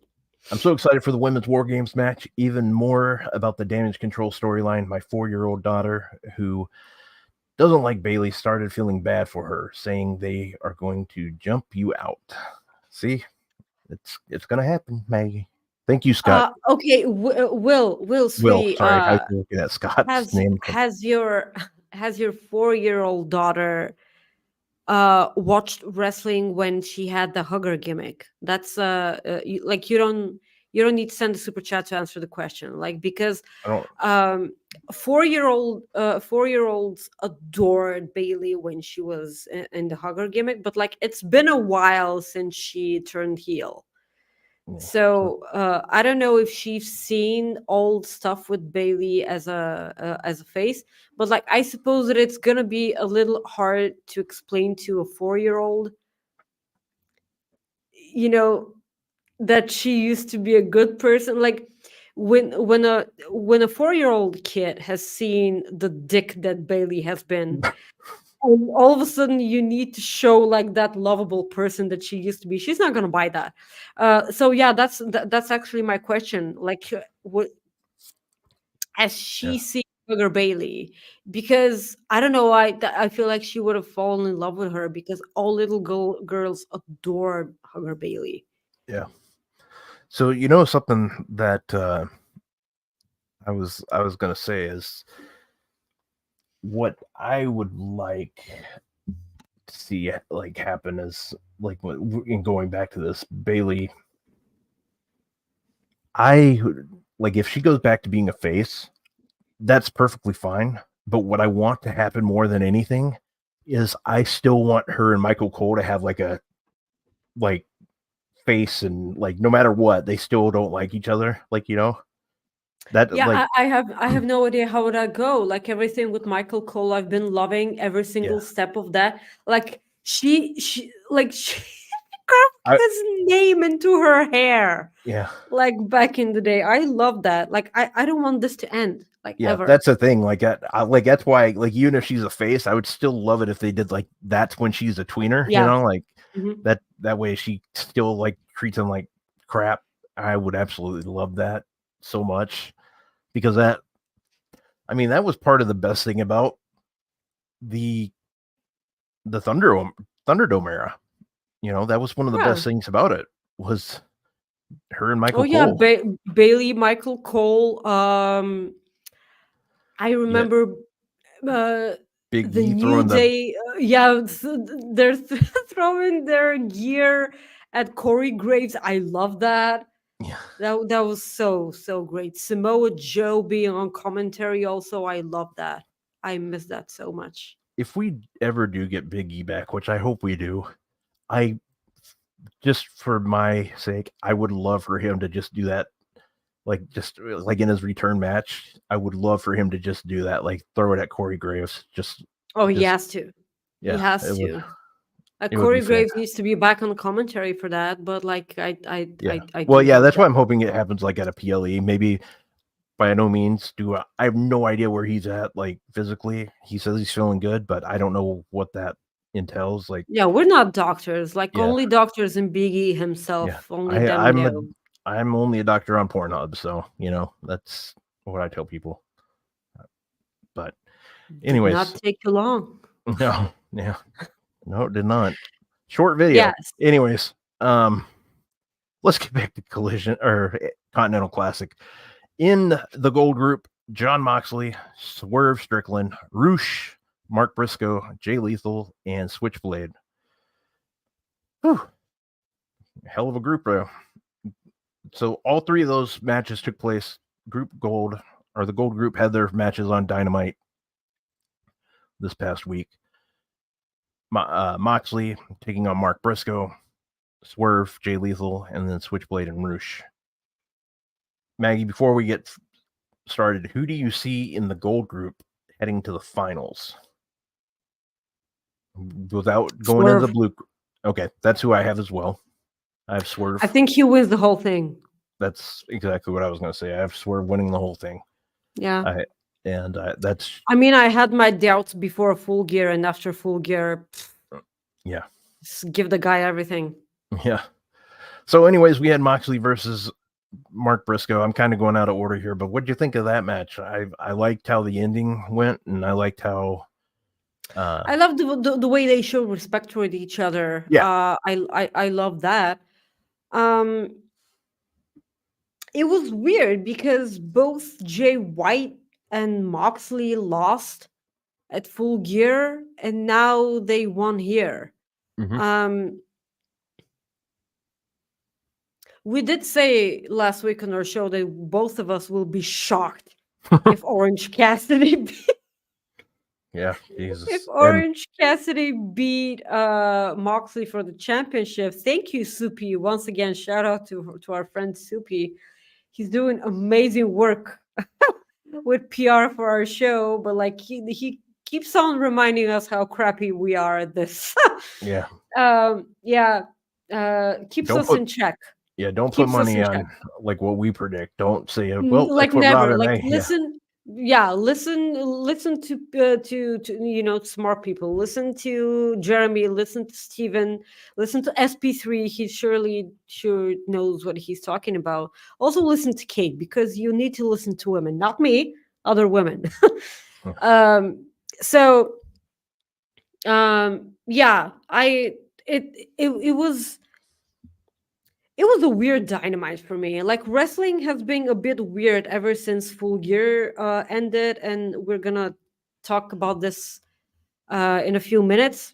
I'm so excited for the women's War Games match. Even more about the damage control storyline. My 4-year-old daughter, who doesn't like Bailey, started feeling bad for her, saying they are going to jump you out. See, it's gonna happen, Maggie. Thank you, Scott. Okay, Will, sweetie. Sorry, I was looking at Scott's Has name. has your has your 4-year-old daughter watched wrestling when she had the hugger gimmick? That's you don't need to send a super chat to answer the question, like, because I don't. 4-year-olds adored Bailey when she was in the hugger gimmick, but like it's been a while since she turned heel. So I don't know if she's seen old stuff with Bailey as a face, but like I suppose that it's gonna be a little hard to explain to a 4-year-old, that she used to be a good person. Like when a 4-year-old kid has seen the dick that Bailey has been, and all of a sudden you need to show like that lovable person that she used to be, she's not going to buy that. So yeah, that's actually my question, like, what has she seen Sugar Bailey? Because I don't know, I feel like she would have fallen in love with her, because all little girls adore Hugger Bailey. Yeah. So something that I was gonna say is, what I would like to see like happen is like in going back to this Bailey. I like if she goes back to being a face, that's perfectly fine. But what I want to happen more than anything is I still want her and Michael Cole to have like a like face and like no matter what, they still don't like each other. Like, that Yeah, like I have no idea how would I go. Like everything with Michael Cole, I've been loving every yeah. single step of that. Like she carved I his name into her hair. yeah. Like back in the day. I love that. Like I don't want this to end, like Yeah, ever. that's the thing. Like, like that's why, like, even if she's a face, I would still love it if they did like that's when she's a tweener. Yeah. Like Mhm. that way she still like treats him like crap. I would absolutely love that so much because I mean, that was part of the best thing about the the Thunderdome era. That was one of the Yeah. best things about it was her and Oh Michael yeah, Cole. Bailey, Michael Cole. I Yeah, remember uh Big the E New throwing the Day. Yeah, they're throwing their gear at Corey Graves. I love that. yeah. That was so great. Samoa Joe being on commentary also. I love that. I miss that so much. If we ever do get Big E back, which I hope we do, I just for my sake, I would love for him to just do that. Like just like in his return match, I would love for him to just do that. Like throw it at Corey Graves. Oh, he Just has to. He yeah, has to. it would be Corey fan. Graves needs to be back on the commentary for that, but like Yeah. I Well, do yeah, love that's why that. I'm hoping it happens like at a PLE. Maybe by no means I have no idea where he's at like physically. He says he's feeling good, but I don't know what that entails. Like Yeah, we're not doctors. Like yeah, only doctors and Biggie yeah. himself. Only them I'm know. I'm only a doctor on Pornhub, so that's what I tell people. But Did not anyways, take you long. no, yeah, no, it did not. Short video. Yes. Anyways, let's get back to Collision or Continental Classic. In the gold group, John Moxley, Swerve Strickland, Roosh, Mark Briscoe, Jay Lethal, and Switchblade. Whew. Hell of a group, bro. So all three of those matches took place. Group Gold or the Gold Group had their matches on Dynamite this past week. Moxley taking on Mark Briscoe, Swerve, Jay Lethal, and then Switchblade and Roosh. Maggie, before we get started, who do you see in the Gold Group heading to the finals? Without going into the Swerve. blue. Okay, that's who I have as well. I have Swerve. I think he wins the whole thing. That's exactly what I was going to say. I have Swerve winning the whole thing. Yeah. That's I mean, I had my doubts before Full Gear, and after Full Gear, yeah, just give the guy everything. yeah. So, anyways, we had Moxley versus Mark Briscoe. I'm kind of going out of order here, but what do you think of that match? I liked how the ending went, and I liked how. I love the way they show respect toward each other. Yeah. I love that. Um, it was weird because both Jay White and Moxley lost at Full Gear, and now they won here. Mm-hmm. Um, we did say last week on our show that both of us will be shocked if Orange Cassidy Yeah, if Jesus. And Orange Cassidy beat Moxley for the championship. Thank you, Soupy. Once again, shout out to our friend Soupy. He's doing amazing work with PR for our show, but like he keeps on reminding us how crappy we are at this. yeah, Yeah, keeps don't us put in check. don't put Keeps us money in check. on like what we predict. Don't say, well, Like that's what never. Robin. Like Yeah, listen. Yeah, listen to smart people. Listen to Jeremy. Listen to Steven. Listen to SP3. He sure knows what he's talking about. Also listen to Kate, because you need to listen to women, not me, other women. um so yeah, it was a weird Dynamite for me. Like wrestling has been a bit weird ever since Full Gear ended, and we're gonna talk about this in a few minutes.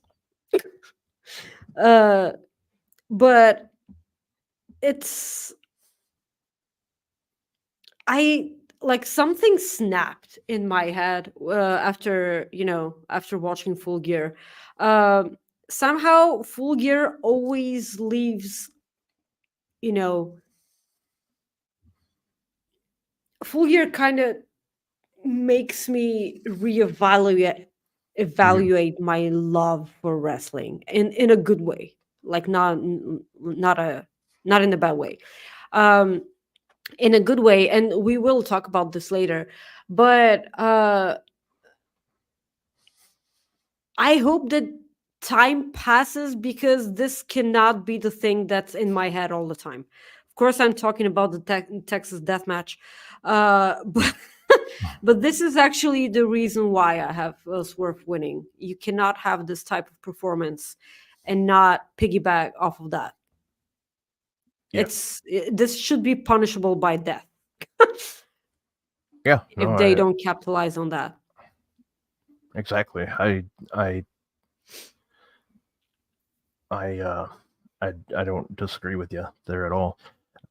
uh, but it's I like something snapped in my head after after watching Full Gear. Um, Somehow, Full Gear always leaves you know Full Gear kind of makes me reevaluate Mhm. evaluate my love for wrestling in a good way, like not in a bad way, um in a good way, and we will talk about this later. But I hope that time passes, because this cannot be the thing that's in my head all the time. Of course, I'm talking about the Texas death match, but but this is actually the reason why I have Swerve winning. You cannot have this type of performance and not piggyback off of that. Yeah. This should be punishable by death Yeah. No, if they don't capitalize on that. exactly. I I uh I don't disagree with you there at all.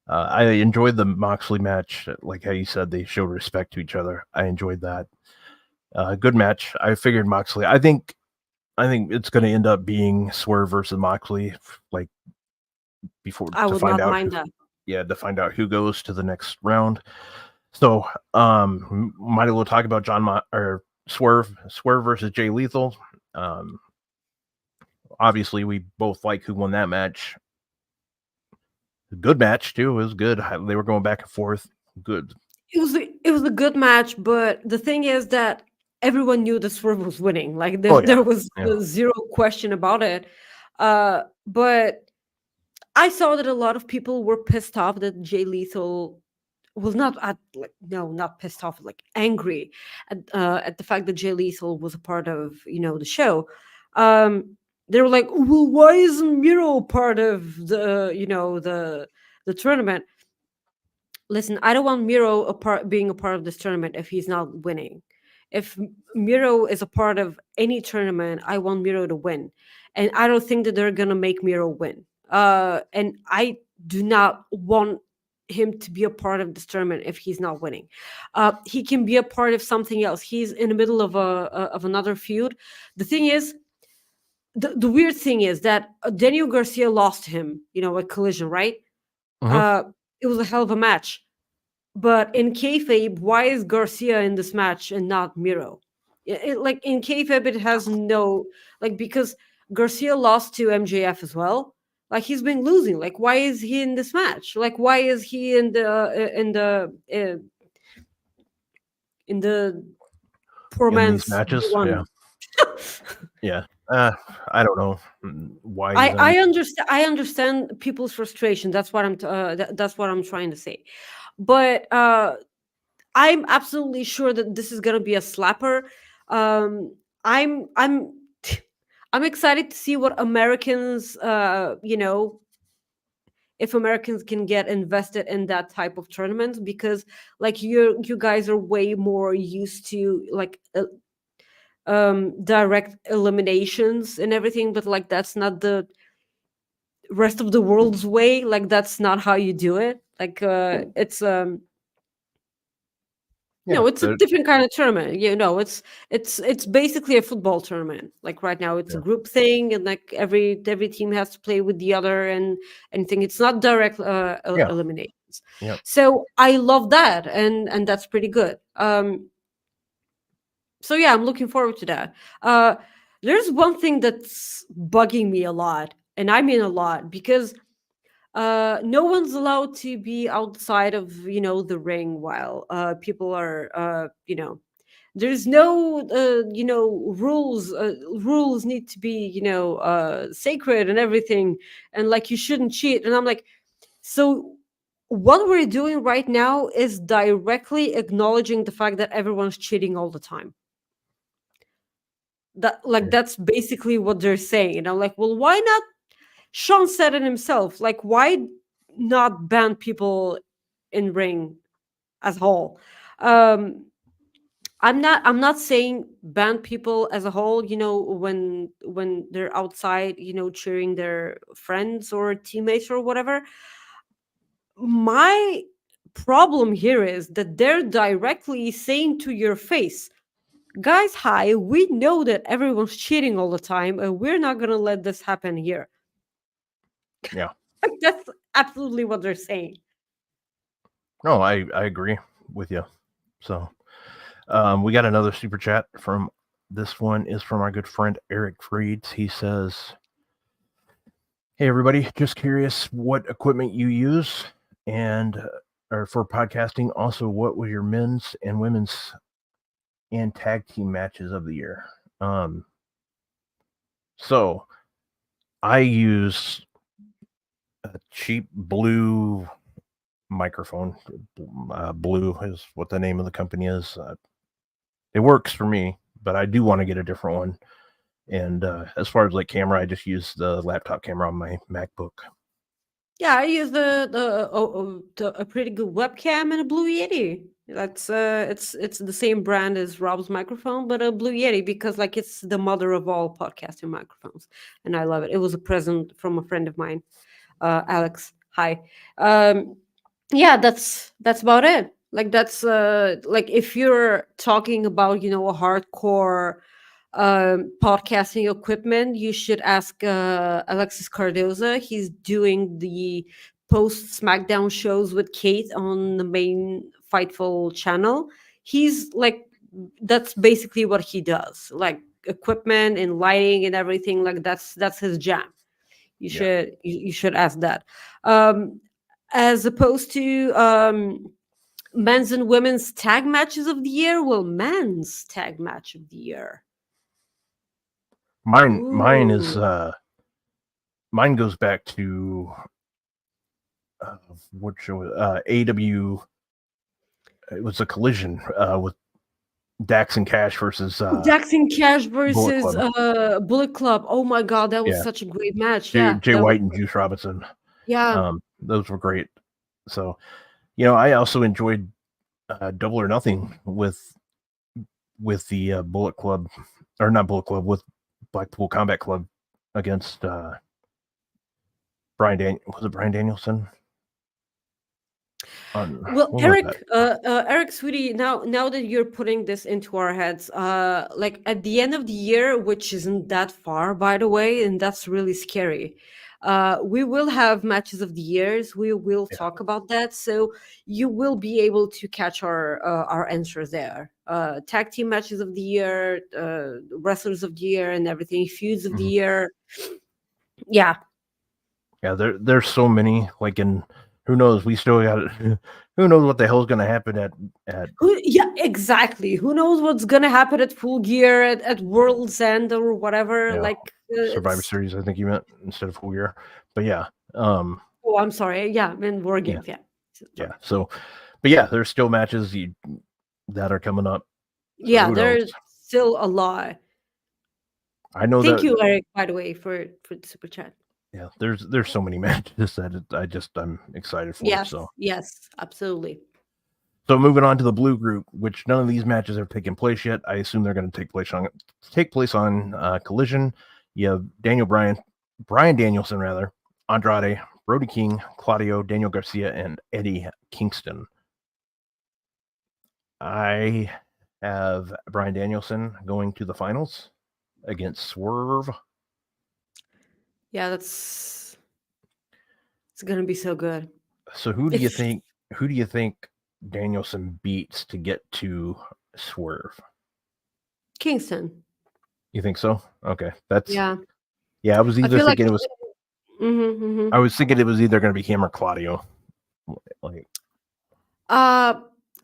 I enjoyed the Moxley match, like how you said they showed respect to each other. I enjoyed that. Good match. I figured Moxley. I think it's going to end up being Swerve versus Moxley, like before I to would find not out mind who, that. yeah, to find out who goes to the next round. So, might as well talk about or Swerve versus Jay Lethal. Um, Obviously, we both like who won that match. Good match too. It was good. They were going back and forth. Good. It was a good match, but the thing is that everyone knew the Swerve was winning. Like Oh yeah, there was yeah. zero question about it. But I saw that a lot of people were pissed off that Jay Lethal was not at like no, not pissed off, like angry at the fact that Jay Lethal was a part of the show. They were like, well, why isn't Miro part of the tournament? Listen, I don't want Miro being a part of this tournament if he's not winning. If Miro is a part of any tournament, I want Miro to win, and I don't think that they're gonna make Miro win. And I do not want him to be a part of this tournament if he's not winning. He can be a part of something else. He's in the middle of of another feud. The thing is, the weird thing is that Daniel Garcia lost to him, at Collision, right? Hmm. Uh, it was a hell of a match, but in kayfabe, why is Garcia in this match and not Miro? Like in kayfabe, it has no because Garcia lost to MJF as well. Like he's been losing. Like why is he in this match? Like why is he in the poor In these man's matches, yeah, one? yeah. I don't know why he's in. I understand. I understand people's frustration. That's what that's what I'm trying to say. But I'm absolutely sure that this is gonna be a slapper. I'm I'm excited to see what Americans, if Americans can get invested in that type of tournament, because like you guys are way more used to direct eliminations and everything, but like that's not the rest of the world's way. Like that's not how you do it. Like it's Yeah, No, it's a but different kind of tournament. It's basically a football tournament. Like right now, it's a yeah, group thing, and like every team has to play with the other, and anything. It's not direct yeah, eliminations. yeah. So I love that, and that's pretty good. So yeah, I'm looking forward to that. There's one thing that's bugging me a lot, and I mean a lot, because no one's allowed to be outside of the ring while people are there's no rules need to be sacred and everything, and like you shouldn't cheat, and I'm like, so what we're doing right now is directly acknowledging the fact that everyone's cheating all the time. That's basically what they're saying, and I'm like, well, why not? Sean said it himself. Like, why not ban people in ring as a whole? Um, I'm not saying ban people as a whole, when they're outside, cheering their friends or teammates or whatever. My problem here is that they're directly saying to your face, guys, hi, we know that everyone's cheating all the time, and we're not gonna let this happen here. Yeah. That's absolutely what they're saying. No, I agree with you. So we got another super chat from this one is from our good friend Eric Freeds. He says, "Hey everybody, just curious what equipment you use and or for podcasting. Also, what was your men's and women's and tag team matches of the year?" So I use a cheap blue microphone. Blue is what the name of the company is. It works for me, but I do want to get a different one. And as far as like camera, I just use the laptop camera on my MacBook. Yeah, I use a pretty good webcam and a Blue Yeti. That's it's the same brand as Rob's microphone, but a Blue Yeti because like it's the mother of all podcasting microphones, and I love it. It was a present from a friend of mine, Alex. Hi. Um, yeah, that's about it. Like that's like if you're talking about a hardcore podcasting equipment, you should ask Alexis Cardoza. He's doing the post SmackDown shows with Kate on the main Fightful channel. He's like, that's basically what he does, like equipment and lighting and everything. Like that's his jam. You Yeah. should you should ask that. Um, as opposed to men's and women's tag matches of the year. Well, men's tag match of the year. Mine is Ooh. mine goes back to what show? AEW. It was a collision with Dax and Cash versus Dax and Cash Bullet versus Club. Bullet Club. Oh my god, that was Yeah, such a great match. Yeah, Jay that was White and Juice Robinson. yeah. Those were great. So, I also enjoyed Double or Nothing with the Bullet Club, or not Bullet Club, with Blackpool Combat Club against was it Brian Danielson? Well, What was that? Eric, sweetie, now that you're putting this into our heads, like at the end of the year, which isn't that far, by the way, and that's really scary. We will have matches of the years. We will Yeah. talk about that, so you will be able to catch our answers there. Tag team matches of the year, wrestlers of the year, and everything. Feuds of the Mhm. year. Yeah, Yeah, there's so many. Like, in who knows? We still got who knows what the hell's going to happen at Yeah, exactly. Who knows what's gonna happen at Full Gear, at World's End, or whatever? yeah, Like, Survivor it's. Series. I think you meant instead of Full Year, but yeah, Oh, I'm sorry. Yeah, in War yeah, Games. Yeah, yeah. sorry. So, but yeah, there's still matches that are coming up. So Yeah, who knows? there's still a lot. I know Thank that. you, Eric, by the way, for the super chat. Yeah, there's so many matches that I'm excited for. Yes, So. yes, absolutely. So moving on to the blue group, which none of these matches have taken place yet. I assume they're going to take place on Collision. You have Brian Danielson rather, Andrade, Brody King, Claudio, Daniel Garcia, and Eddie Kingston. I have Brian Danielson going to the finals against Swerve. Yeah, it's gonna be so good. So who do you It's think? Who do you think Danielson beats to get to Swerve? Kingston. You think so? Okay, Yeah, I was I either feel like. thinking it was. Mm-hmm, I was thinking it was either going to be him or Claudio. Like, Uh,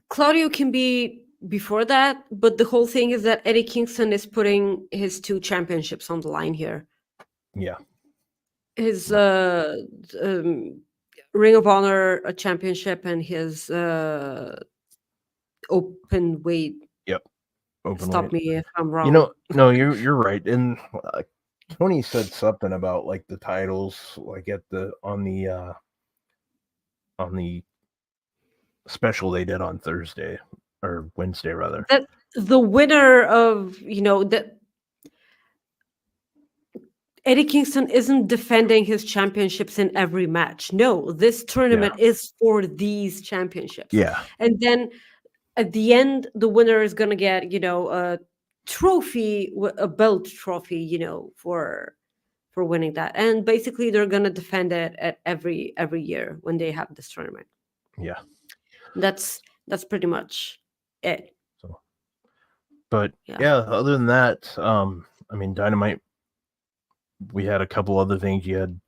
Claudio can be before that, but the whole thing is that Eddie Kingston is putting his two championships on the line here. yeah, His yep, Ring of Honor championship and his open weight. yep. Open Stop weight. me if I'm wrong. No, you're right. And Tony said something about like the titles, like at the on the special they did on Thursday. or Wednesday rather. That the winner of, that Eddie Kingston isn't defending his championships in every match. No, this Yeah, tournament is for these championships. yeah, And then at the end, the winner is gonna get, a trophy, a belt trophy, for winning that. And basically, they're gonna defend it at every year when they have this tournament. yeah. That's pretty much it. So, but Yeah. yeah, other than that, I mean, Dynamite. We had a couple other things. You had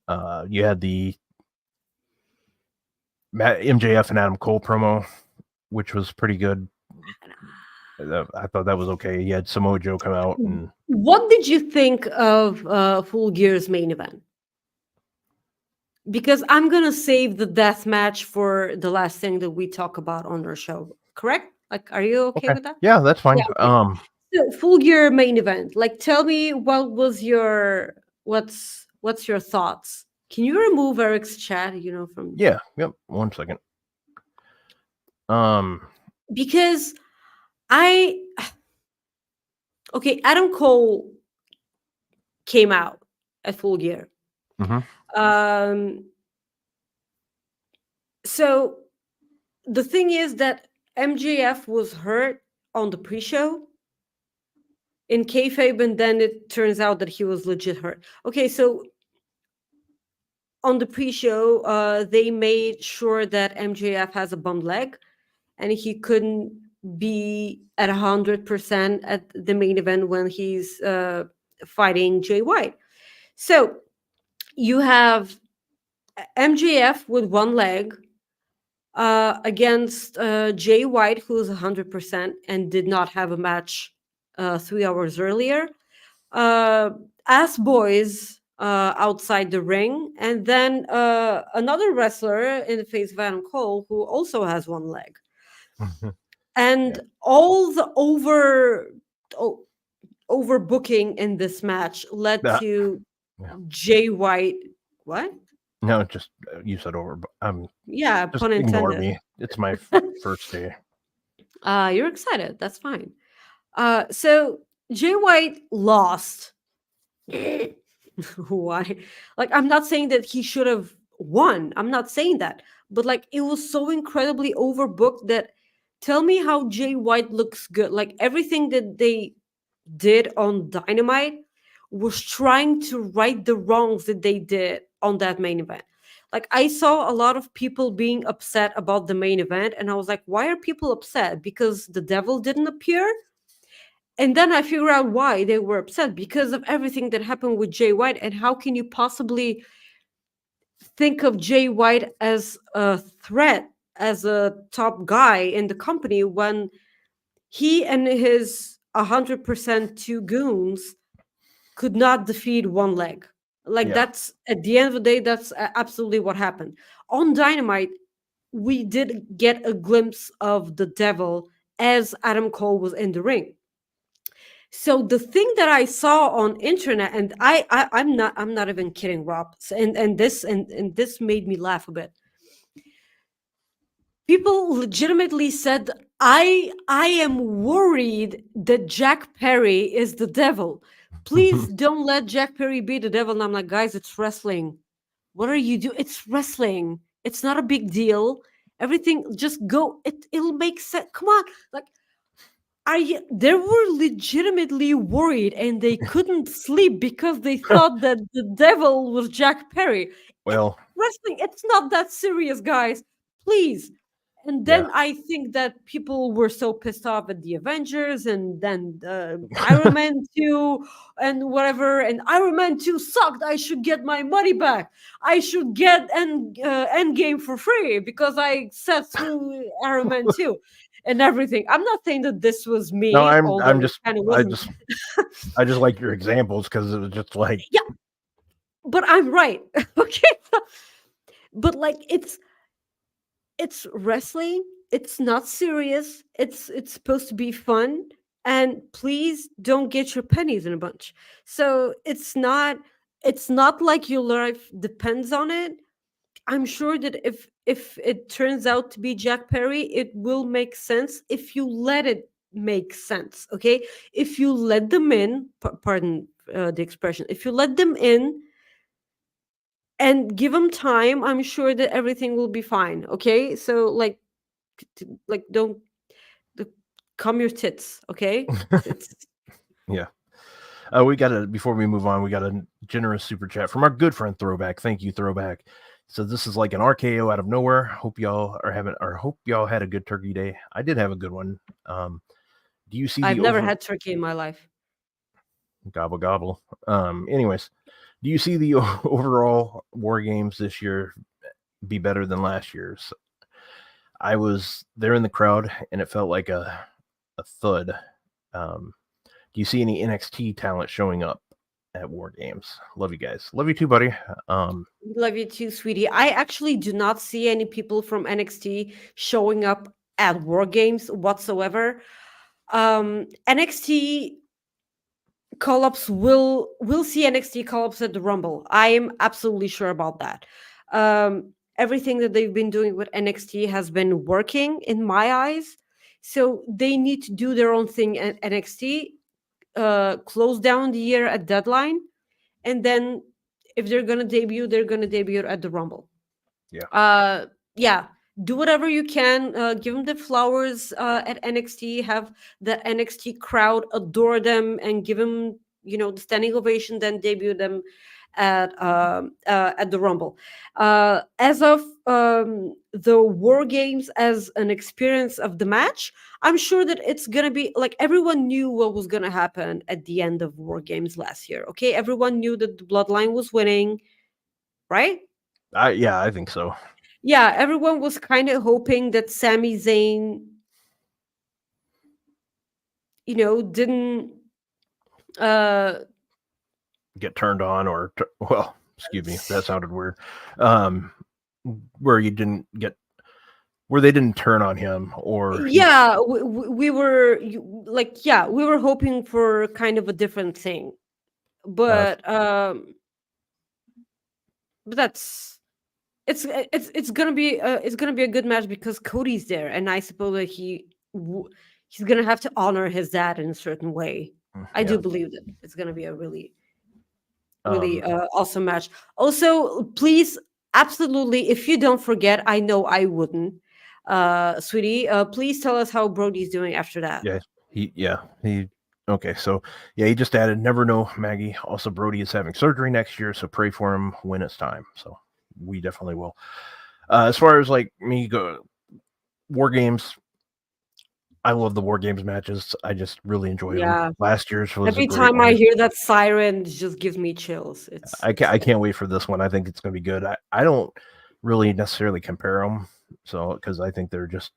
the MJF and Adam Cole promo, which was pretty good. I thought that was okay. You had Samoa Joe come out and What did you think of Full Gear's main event? Because I'm gonna save the death match for the last thing that we talk about on our show. Correct? Like, are you okay okay, with that? yeah, that's Yeah. fine. Okay. So, Full Gear main event. Like, tell me what's your thoughts? Can you remove Eric's chat? From Yeah, yep. 1 second. Um, because I okay. Adam Cole came out at Full Gear. mhm. Um. So the thing is that MJF was hurt on the pre-show in kayfabe, and then it turns out that he was legit hurt. Okay, so on the pre-show, they made sure that MJF has a bum leg, and he couldn't be at 100% at the main event when he's fighting Jay White. So you have MJF with one leg against Jay White, who's 100% and did not have a match 3 hours earlier. As boys outside the ring, and then another wrestler in the face of Adam Cole who also has one leg. And Yeah. all the overbooking in this match led Nah, to yeah. Jay White. What? No, just you said over. But Yeah, just pun ignore intended. me. It's my first day. You're excited. That's fine. So Jay White lost. Why? Like, I'm not saying that he should have won. I'm not saying that. But like, it was so incredibly overbooked that tell me how Jay White looks good. Like, everything that they did on Dynamite was trying to right the wrongs that they did on that main event. Like, I saw a lot of people being upset about the main event, and I was like, why are people upset? Because the devil didn't appear? And then I figure out why they were upset because of everything that happened with Jay White. And how can you possibly think of Jay White as a threat, as a top guy in the company when he and his 100% two goons could not defeat one leg? Like, Yeah, that's at the end of the day, that's absolutely what happened. On Dynamite, we did get a glimpse of the devil as Adam Cole was in the ring. So the thing that I saw on internet, and I'm not even kidding, Rob. And this made me laugh a bit. People legitimately said, I am worried that Jack Perry is the devil. Please don't let Jack Perry be the devil. And I'm like, guys, it's wrestling. What are you doing? It's wrestling. It's not a big deal. Everything just go. It'll make sense. Come on, like, they were legitimately worried and they couldn't sleep because they thought that the devil was Jack Perry. well, Wrestling, it's not that serious, guys. Please. And yeah. then I think that people were so pissed off at the Avengers and then Iron Man 2 and whatever. And Iron Man 2 sucked. I should get my money back. I should get Endgame for free because I sat through Iron Man 2 and everything. I'm not saying that this was No, me, I'm although it just kind of I wasn't. just I just like your examples because it was just like Yeah, but I'm right. Okay. But like, it's wrestling. It's not serious. It's supposed to be fun. And please don't get your pennies in a bunch. So it's not like your life depends on it. I'm sure that if it turns out to be Jack Perry, it will make sense if you let it make sense. Okay, if you let them in, pardon the expression, if you let them in and give them time, I'm sure that everything will be fine. Okay, so like don't d- calm your tits. Okay, it's Yeah. We got a before we move on, we got a generous super chat from our good friend Throwback. Thank you, Throwback. So this is like an RKO out of nowhere. Hope y'all are having, or hope y'all had a good Turkey Day. I did have a good one. Do you see I've the never over had turkey in my life. gobble gobble? Anyways, do you see the overall war games this year be better than last year's? I was there in the crowd, and it felt like a thud. Um, do you see any NXT talent showing up at War Games? Love you guys. Love you too, buddy. Um, Love you too, sweetie. I actually do not see any people from NXT showing up at War Games whatsoever. NXT call-ups will see NXT call-ups at the Rumble. I am absolutely sure about that. Everything that they've been doing with NXT has been working in my eyes. So they need to do their own thing at NXT, close down the year at deadline, and then if they're gonna debut, they're gonna debut at the Rumble. yeah. uh yeah, do whatever you can, give them the flowers at NXT, have the NXT crowd adore them and give them, the standing ovation, then debut them at the Rumble. As of the War Games as an experience of the match, I'm sure that it's gonna be like everyone knew what was gonna happen at the end of War Games last year. Okay, everyone knew that the Bloodline was winning, right? I think so. Yeah, everyone was kind of hoping that Sami Zayn, didn't uh Get turned on or well, excuse me, that sounded weird. Um, where you didn't get where they didn't turn on him or he. yeah, we were yeah, we were hoping for kind of a different thing. Uh, But that's it's gonna be a good match because Cody's there, and I suppose that he's gonna have to honor his dad in a certain way. I yeah. do believe that it's gonna be a really Um, awesome match. Also, please, absolutely, if you don't forget, I know I wouldn't, sweetie, please tell us how Brody's doing after that. yeah. He. Okay, so yeah, he just added. Never know, Maggie. Also, Brody is having surgery next year, so pray for him when it's time. So we definitely will. As far as like me go, War Games. I love the War Games matches. I just really enjoy them. Yeah, Last year's was a every great time I one. hear that siren, it just gives me chills. I can't wait for this one. I think it's going to be good. I don't really necessarily compare them, so because I think they're just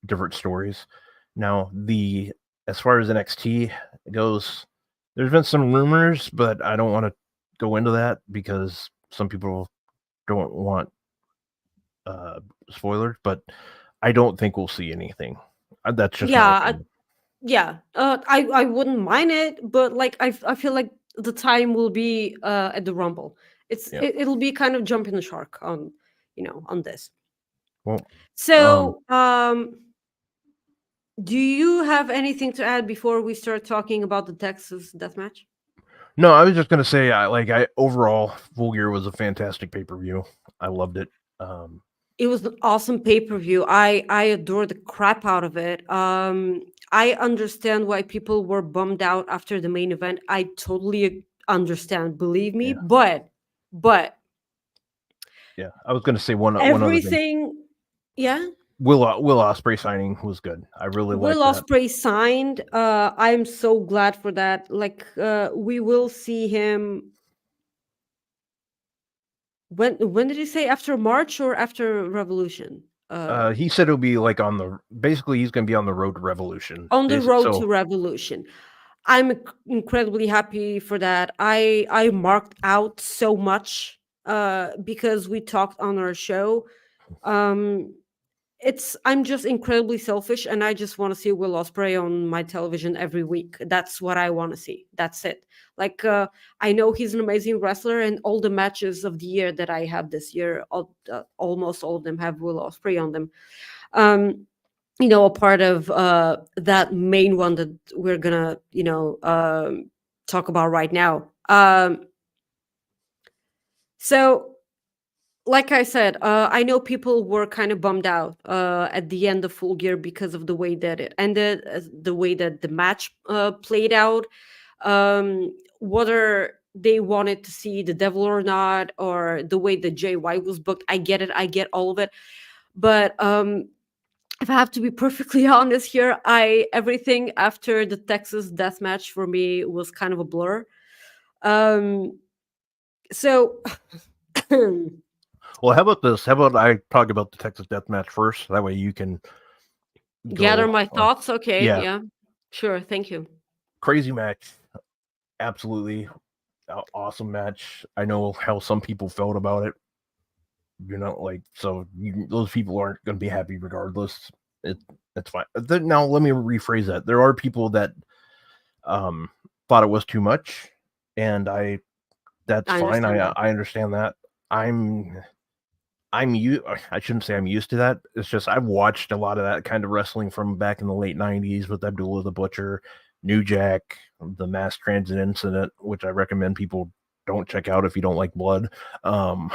different stories. Now the as far as NXT goes, there's been some rumors, but I don't want to go into that because some people don't want uh, spoilers. But I don't think we'll see anything. That's just my Yeah, opinion. yeah, I wouldn't mind it, but like I feel like the time will be at the Rumble. Yeah. It'll be kind of jumping the shark on, on this. Well, um, So, do you have anything to add before we start talking about the Texas death match? no, I was just gonna say, I overall, Full Gear was a fantastic pay per view. I loved it. Um, It was an awesome pay-per-view. I adore the crap out of it. I understand why people were bummed out after the main event. I totally understand, believe me. yeah, But yeah. I was gonna say one other thing. everything, yeah. Will Osprey signing was good. I really Will liked that. Ospreay signed. I'm so glad for that. Like, we will see him. When did you say, after March or after Revolution? He said it'll be like on the basically he's gonna be on the road to Revolution. On the road So to Revolution. I'm incredibly happy for that. I marked out so much because we talked on our show. Um I'm just incredibly selfish, and I just want to see Will Ospreay on my television every week. That's what I want to see. That's it. Like, I know he's an amazing wrestler, and all the matches of the year that I have this year, almost all of them have Will Ospreay on them. Um, a part of that main one that we're gonna, talk about right now. So like I said, I know people were kind of bummed out at the end of Full Gear because of the way that it ended, the way that the match played out, whether they wanted to see the devil or not, or the way that Jay White was booked. I get it, I get all of it, but if I have to be perfectly honest here, I everything after the Texas death match for me was kind of a blur. Um, so. Well, how about this? How about I talk about the Texas Death Match first? That way you can Gather go my on. thoughts. Okay, Yeah, yeah, sure. Thank you. crazy match. Absolutely awesome match. I know how some people felt about it. Like, so those people aren't going to be happy regardless. It, it's fine. Now, let me rephrase that. There are people that um, thought it was too much, and that's I fine. understand that. I understand that. I'm I shouldn't say I'm used to that. It's just I've watched a lot of that kind of wrestling from back in the late '90s with Abdullah the Butcher, New Jack, the Mass Transit Incident, which I recommend people don't check out if you don't like blood. Um,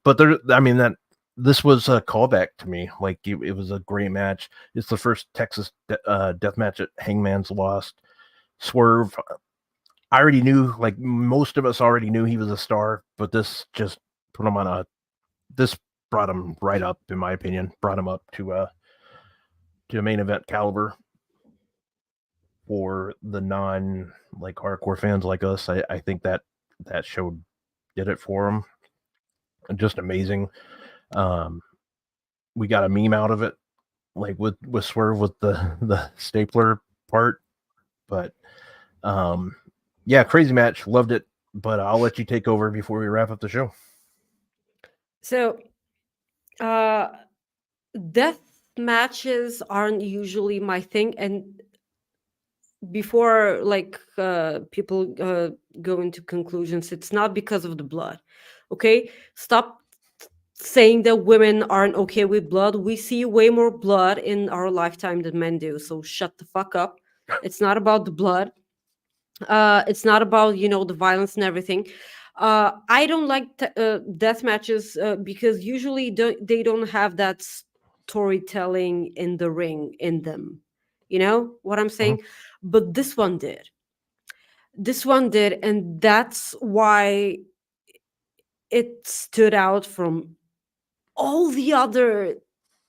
but I mean that this was a callback to me. Like it was a great match. It's the first Texas death match that Hangman's lost. Swerve. I already knew, like most of us already knew he was a star, but this just put him on a this brought him right up, in my opinion. Brought him up to a main event caliber for the non like hardcore fans like us. I think that show did it for him. Just amazing. Um, we got a meme out of it, like with Swerve with the stapler part. But yeah, crazy match. Loved it. But I'll let you take over before we wrap up the show. So, uh, death matches aren't usually my thing, and before people go into conclusions, it's not because of the blood. Okay, stop saying that women aren't okay with blood. We see way more blood in our lifetime than men do. So shut the fuck up. It's not about the blood. It's not about the violence and everything. I don't like death matches because usually they don't have that storytelling in the ring in them. You know what I'm Mhm. saying? But this one did, and that's why it stood out from all the other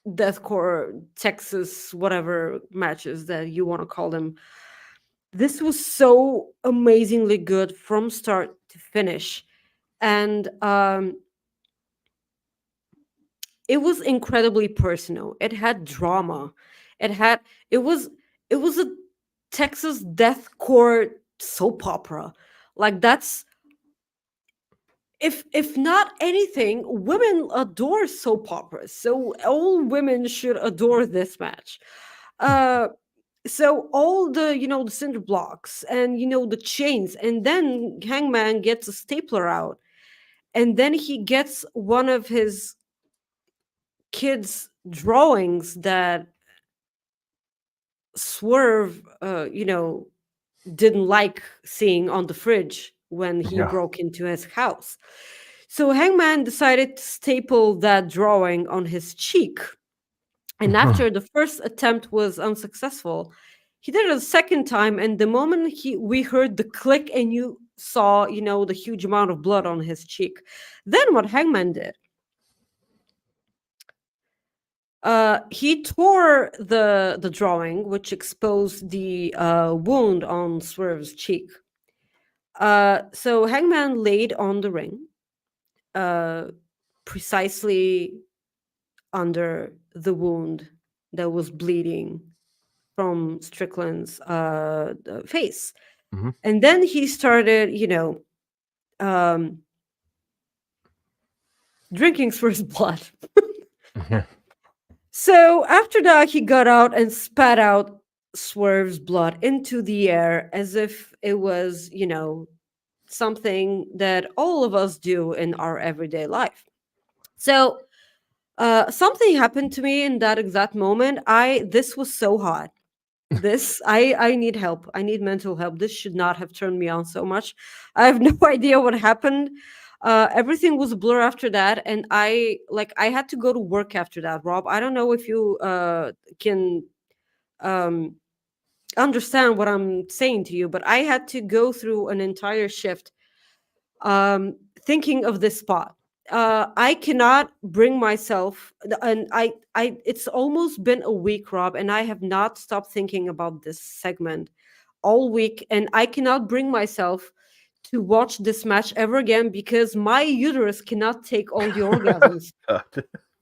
deathcore Texas whatever matches that you want to call them. This was so amazingly good from start to finish, and it was incredibly personal. It had drama. It had it was it was a Texas deathcore soap opera. Like, that's, if not anything, women adore soap operas, so all women should adore this match. Uh, so all the cinder blocks and the chains, and then Hangman gets a stapler out, and then he gets one of his kids' drawings that Swerve, didn't like seeing on the fridge when he Yeah. broke into his house. So Hangman decided to staple that drawing on his cheek. And after the first attempt was unsuccessful, he did it a second time. And the moment we heard the click and you saw, the huge amount of blood on his cheek, then what Hangman did, he tore the drawing, which exposed the wound on Swerve's cheek. So Hangman laid on the ring, uh, precisely under the wound that was bleeding from Strickland's face. Mhm. And then he started, drinking Swerve's blood. So after that, he got out and spat out Swerve's blood into the air as if it was, something that all of us do in our everyday life. So something happened to me in that exact moment. This was so hot. I need help. I need mental help. This should not have turned me on so much. I have no idea what happened. Everything was a blur after that, and I had to go to work after that. Rob, I don't know if you can um understand what I'm saying to you, but I had to go through an entire shift thinking of this spot. I cannot bring myself, and it's almost been a week, Rob, and I have not stopped thinking about this segment all week, and I cannot bring myself to watch this match ever again because my uterus cannot take all the orgasms.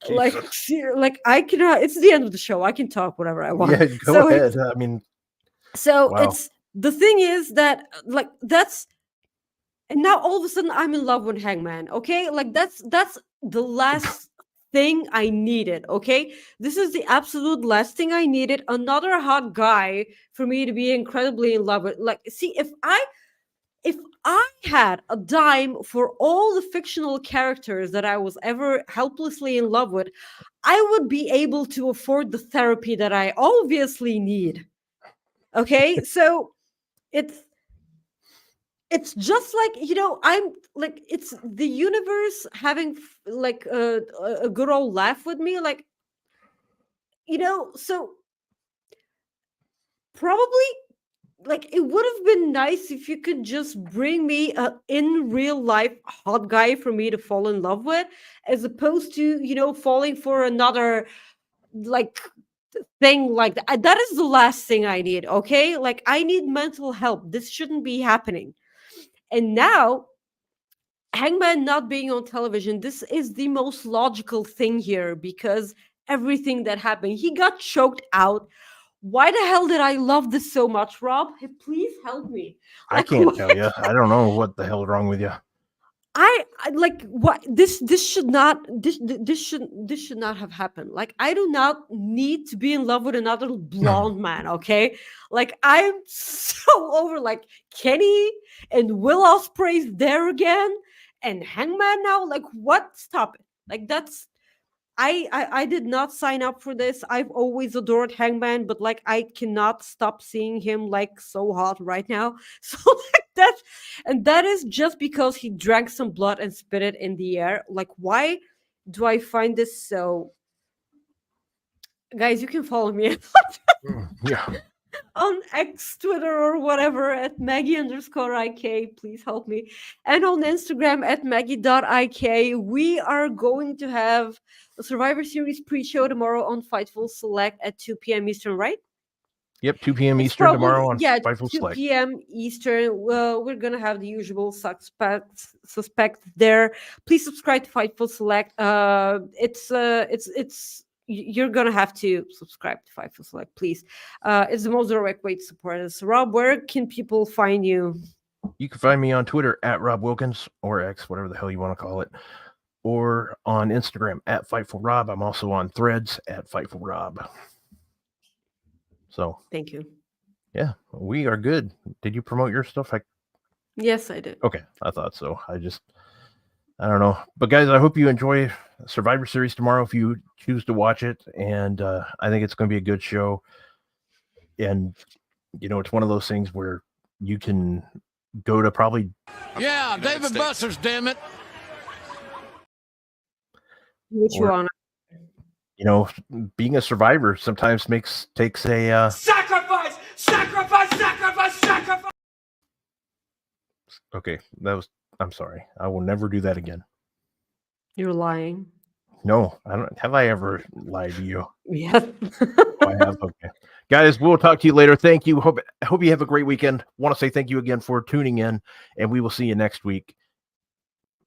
Like, Jesus. like I cannot. It's the end of the show. I can talk whatever I want. Yeah, go So ahead. I mean, wow. it's the thing is that like that's and now all of a sudden I'm in love with Hangman. Okay, like that's the last thing I needed. Okay, this is the absolute last thing I needed. Another hot guy for me to be incredibly in love with. Like, see, if I had a dime for all the fictional characters that I was ever helplessly in love with, I would be able to afford the therapy that I obviously need. Okay, so it's it's just like I'm like it's the universe having like a good old laugh with me, like so probably like it would have been nice if you could just bring me a in real life hot guy for me to fall in love with, as opposed to falling for another like thing like that. That is the last thing I need. Okay, like I need mental help. This shouldn't be happening. And now Hangman not being on television, this is the most logical thing here because everything that happened, he got choked out. Why the hell did I love this so much, Rob? Hey, please help me. I can't tell you. I don't know what the hell's wrong with you. I like what this should not this should not have happened. Like I do not need to be in love with another blonde man, okay? Like I'm so over like Kenny and Will Ospreay's there again and Hangman now. Like what? Stop it. Like that's I did not sign up for this. I've always adored Hangman, but like I cannot stop seeing him like so hot right now. So like that is just because he drank some blood and spit it in the air. Like why do I find this so? Guys, you can follow me Yeah. on X, Twitter, or whatever at Maggie_IK. Please help me. And on Instagram at Maggie.IK. We are going to have a Survivor Series pre-show tomorrow on Fightful Select at 2 p.m. Eastern, right? Yep, 2 p.m. It's Eastern probably, tomorrow on yeah, Fightful 2 Select. p.m. Eastern. Well, we're gonna have the usual suspect there. Please subscribe to Fightful Select. You're gonna have to subscribe to Fightful Select, please. It's the most direct way to support us. Rob, where can people find you? You can find me on Twitter at Rob Wilkins or X, whatever the hell you want to call it, or on Instagram at Fightful Rob. I'm also on Threads at Fightful Rob. So Thank you. Yeah, we are good. Did you promote your stuff? Yes, I did. Okay, I thought so. I don't know. But guys, I hope you enjoy Survivor Series tomorrow if you choose to watch it. And I think it's going to be a good show. And, it's one of those things where you can go to probably... Yeah, David Buster's, damn it. Which one? Being a survivor sometimes takes a... Sacrifice! Okay, I'm sorry. I will never do that again. You're lying. No, I don't. Have I ever lied to you? Yeah. I have. Okay, guys, we'll talk to you later. Thank you. Hope you have a great weekend. Want to say thank you again for tuning in, and we will see you next week.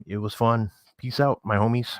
It was fun. Peace out, my homies.